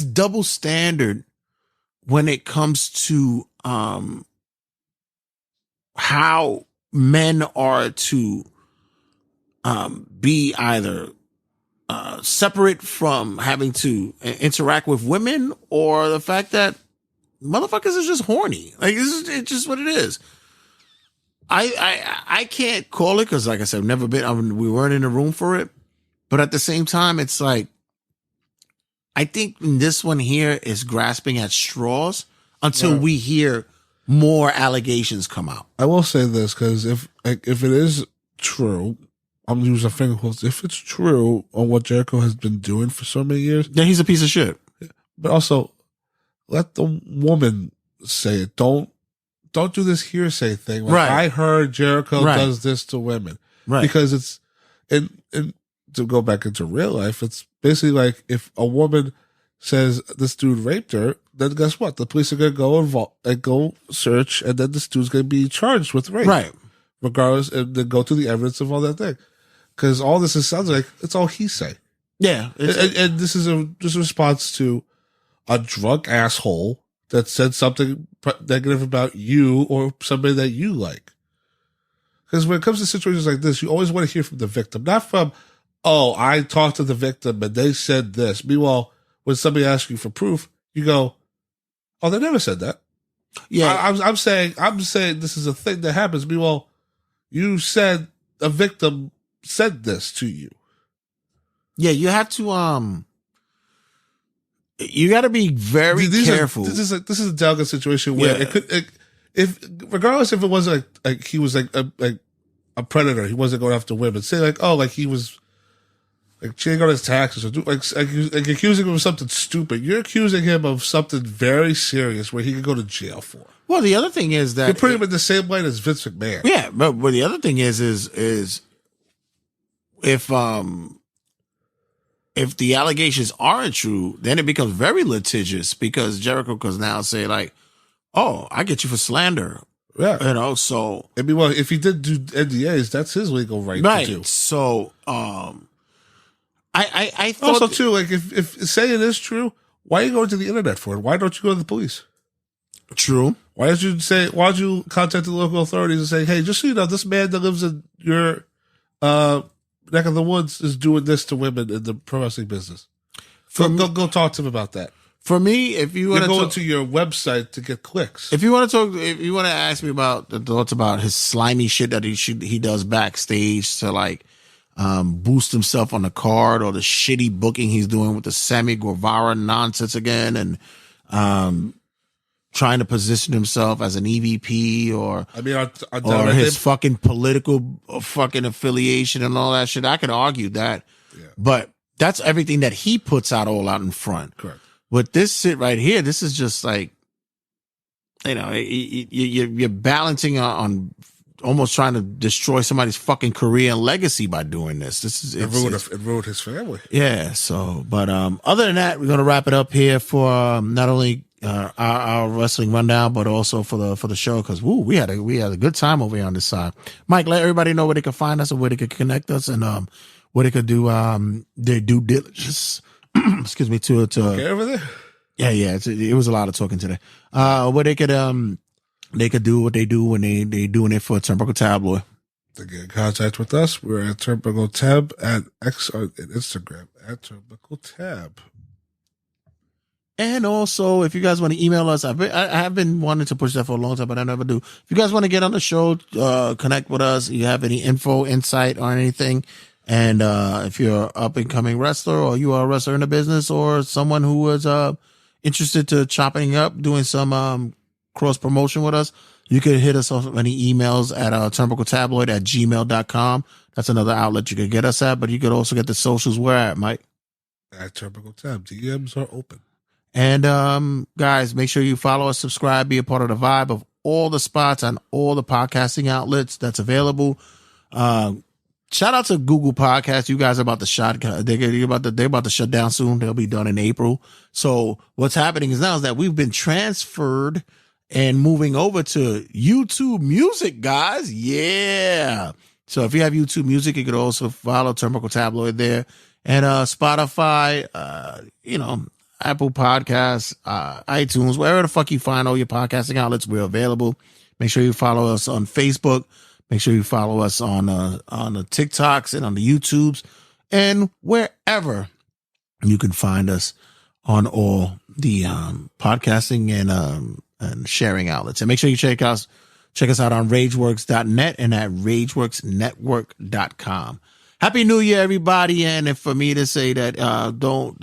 double standard when it comes to how men are to be either separate from having to interact with women, or the fact that motherfuckers are just horny. It's just what it is. I can't call it, because like I said, I've never been, we weren't in the room for it. But at the same time, it's I think this one here is grasping at straws until we hear more allegations come out. I will say this, because if it is true, I'm using finger quotes, if it's true on what Jericho has been doing for so many years, then he's a piece of shit. But also, let the woman say it. Don't do this hearsay thing. Right. I heard Jericho does this to women. Right. Because it's, and to go back into real life, it's basically if a woman says this dude raped her, then guess what? The police are going to go search, and then this dude's going to be charged with rape. Right. Regardless, and then go through the evidence of all that thing. Because all this sounds like it's all he say. Yeah. And this is a response to a drunk asshole that said something negative about you or somebody that you like. Because when it comes to situations like this, you always want to hear from the victim, not from, oh, I talked to the victim and they said this. Meanwhile, when somebody asks you for proof, you go, oh, they never said that. Yeah. I'm saying this is a thing that happens. Meanwhile, you said a victim said this to you. Yeah, you have to you got to be very careful. This is a delicate situation where regardless if it wasn't like he was like a predator, he wasn't going after women. Say like, oh, like he was like cheating on his taxes or like accusing him of something stupid. You're accusing him of something very serious where he could go to jail for. Well, the other thing is that you're putting him in the same light as Vince McMahon. Yeah, but the other thing is if the allegations aren't true, then it becomes very litigious because Jericho can now say like, oh, I get you for slander. Yeah. You know, so. I mean, well, if he did do NDAs, that's his legal right to do. So, I thought. Also, too, like, if say it is true, why are you going to the internet for it? Why don't you go to the police? True. Why don't you contact the local authorities and say, hey, just so you know, this man that lives in your, neck of the woods is doing this to women in the pro wrestling business. Go talk to him about that. For me, if you want to go to your website to get clicks. If you want to ask me about the thoughts about his slimy shit that he does backstage to like boost himself on the card, or the shitty booking he's doing with the Sammy Guevara nonsense again, and trying to position himself as an EVP or his fucking political fucking affiliation and all that shit. I could argue that, but that's everything that he puts out all out in front. Correct. With this shit right here, this is just like, you know, you're balancing on almost trying to destroy somebody's fucking career and legacy by doing this. It ruined his family. Yeah. So, but other than that, we're gonna wrap it up here for not only our wrestling rundown, but also for the show, because we had a good time over here on this side. Mike, let everybody know where they can find us and where they can connect us and where they could do their due diligence. Excuse me, to okay over there. Yeah, it was a lot of talking today. Where they could do what they do when they doing it for Turnbuckle Tabloid. To get in contact with us, we're at Turnbuckle Tab at Instagram at Turnbuckle Tab. And also, if you guys want to email us, I have been wanting to push that for a long time, but I never do. If you guys want to get on the show, connect with us, you have any info, insight, or anything, and if you're an up-and-coming wrestler, or you are a wrestler in the business, or someone who is interested to chopping up, doing some cross-promotion with us, you can hit us off of any emails at turnbuckletabloid@gmail.com. That's another outlet you could get us at, but you could also get the socials. Where at, Mike? At Turnbuckle Tab. DMs are open. And guys, make sure you follow us, subscribe, be a part of the vibe of all the spots on all the podcasting outlets that's available. Shout out to Google Podcasts. You guys are about to they're about to shut down soon. They'll be done in April. So what's happening is that we've been transferred and moving over to YouTube Music, guys. Yeah. So if you have YouTube Music, you could also follow Turnbuckle Tabloid there, and Spotify, Apple Podcasts, iTunes, wherever the fuck you find all your podcasting outlets, we're available. Make sure you follow us on Facebook. Make sure you follow us on the TikToks and on the YouTubes, and wherever you can find us on all the podcasting and sharing outlets. And make sure you check us out on RageWorks.net and at RageWorksNetwork.com. Happy New Year, everybody! And if for me to say that, don't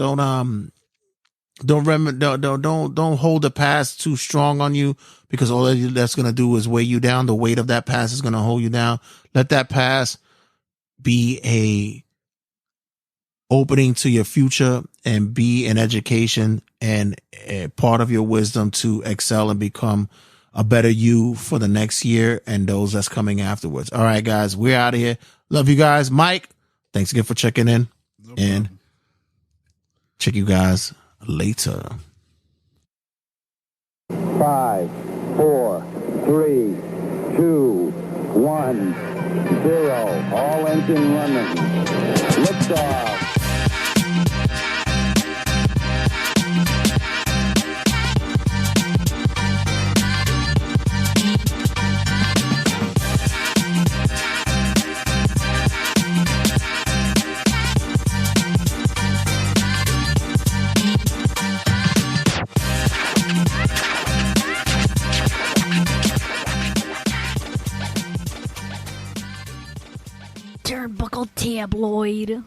hold the past too strong on you, because all that's going to do is weigh you down. The weight of that past is going to hold you down. Let that past be a opening to your future and be an education and a part of your wisdom to excel and become a better you for the next year and those that's coming afterwards. All right, guys, we're out of here. Love you guys. Mike, thanks again for checking in. No and check you guys later. 5, 4, 3, 2, 1, 0. All engine running. Liftoff. Tabloid.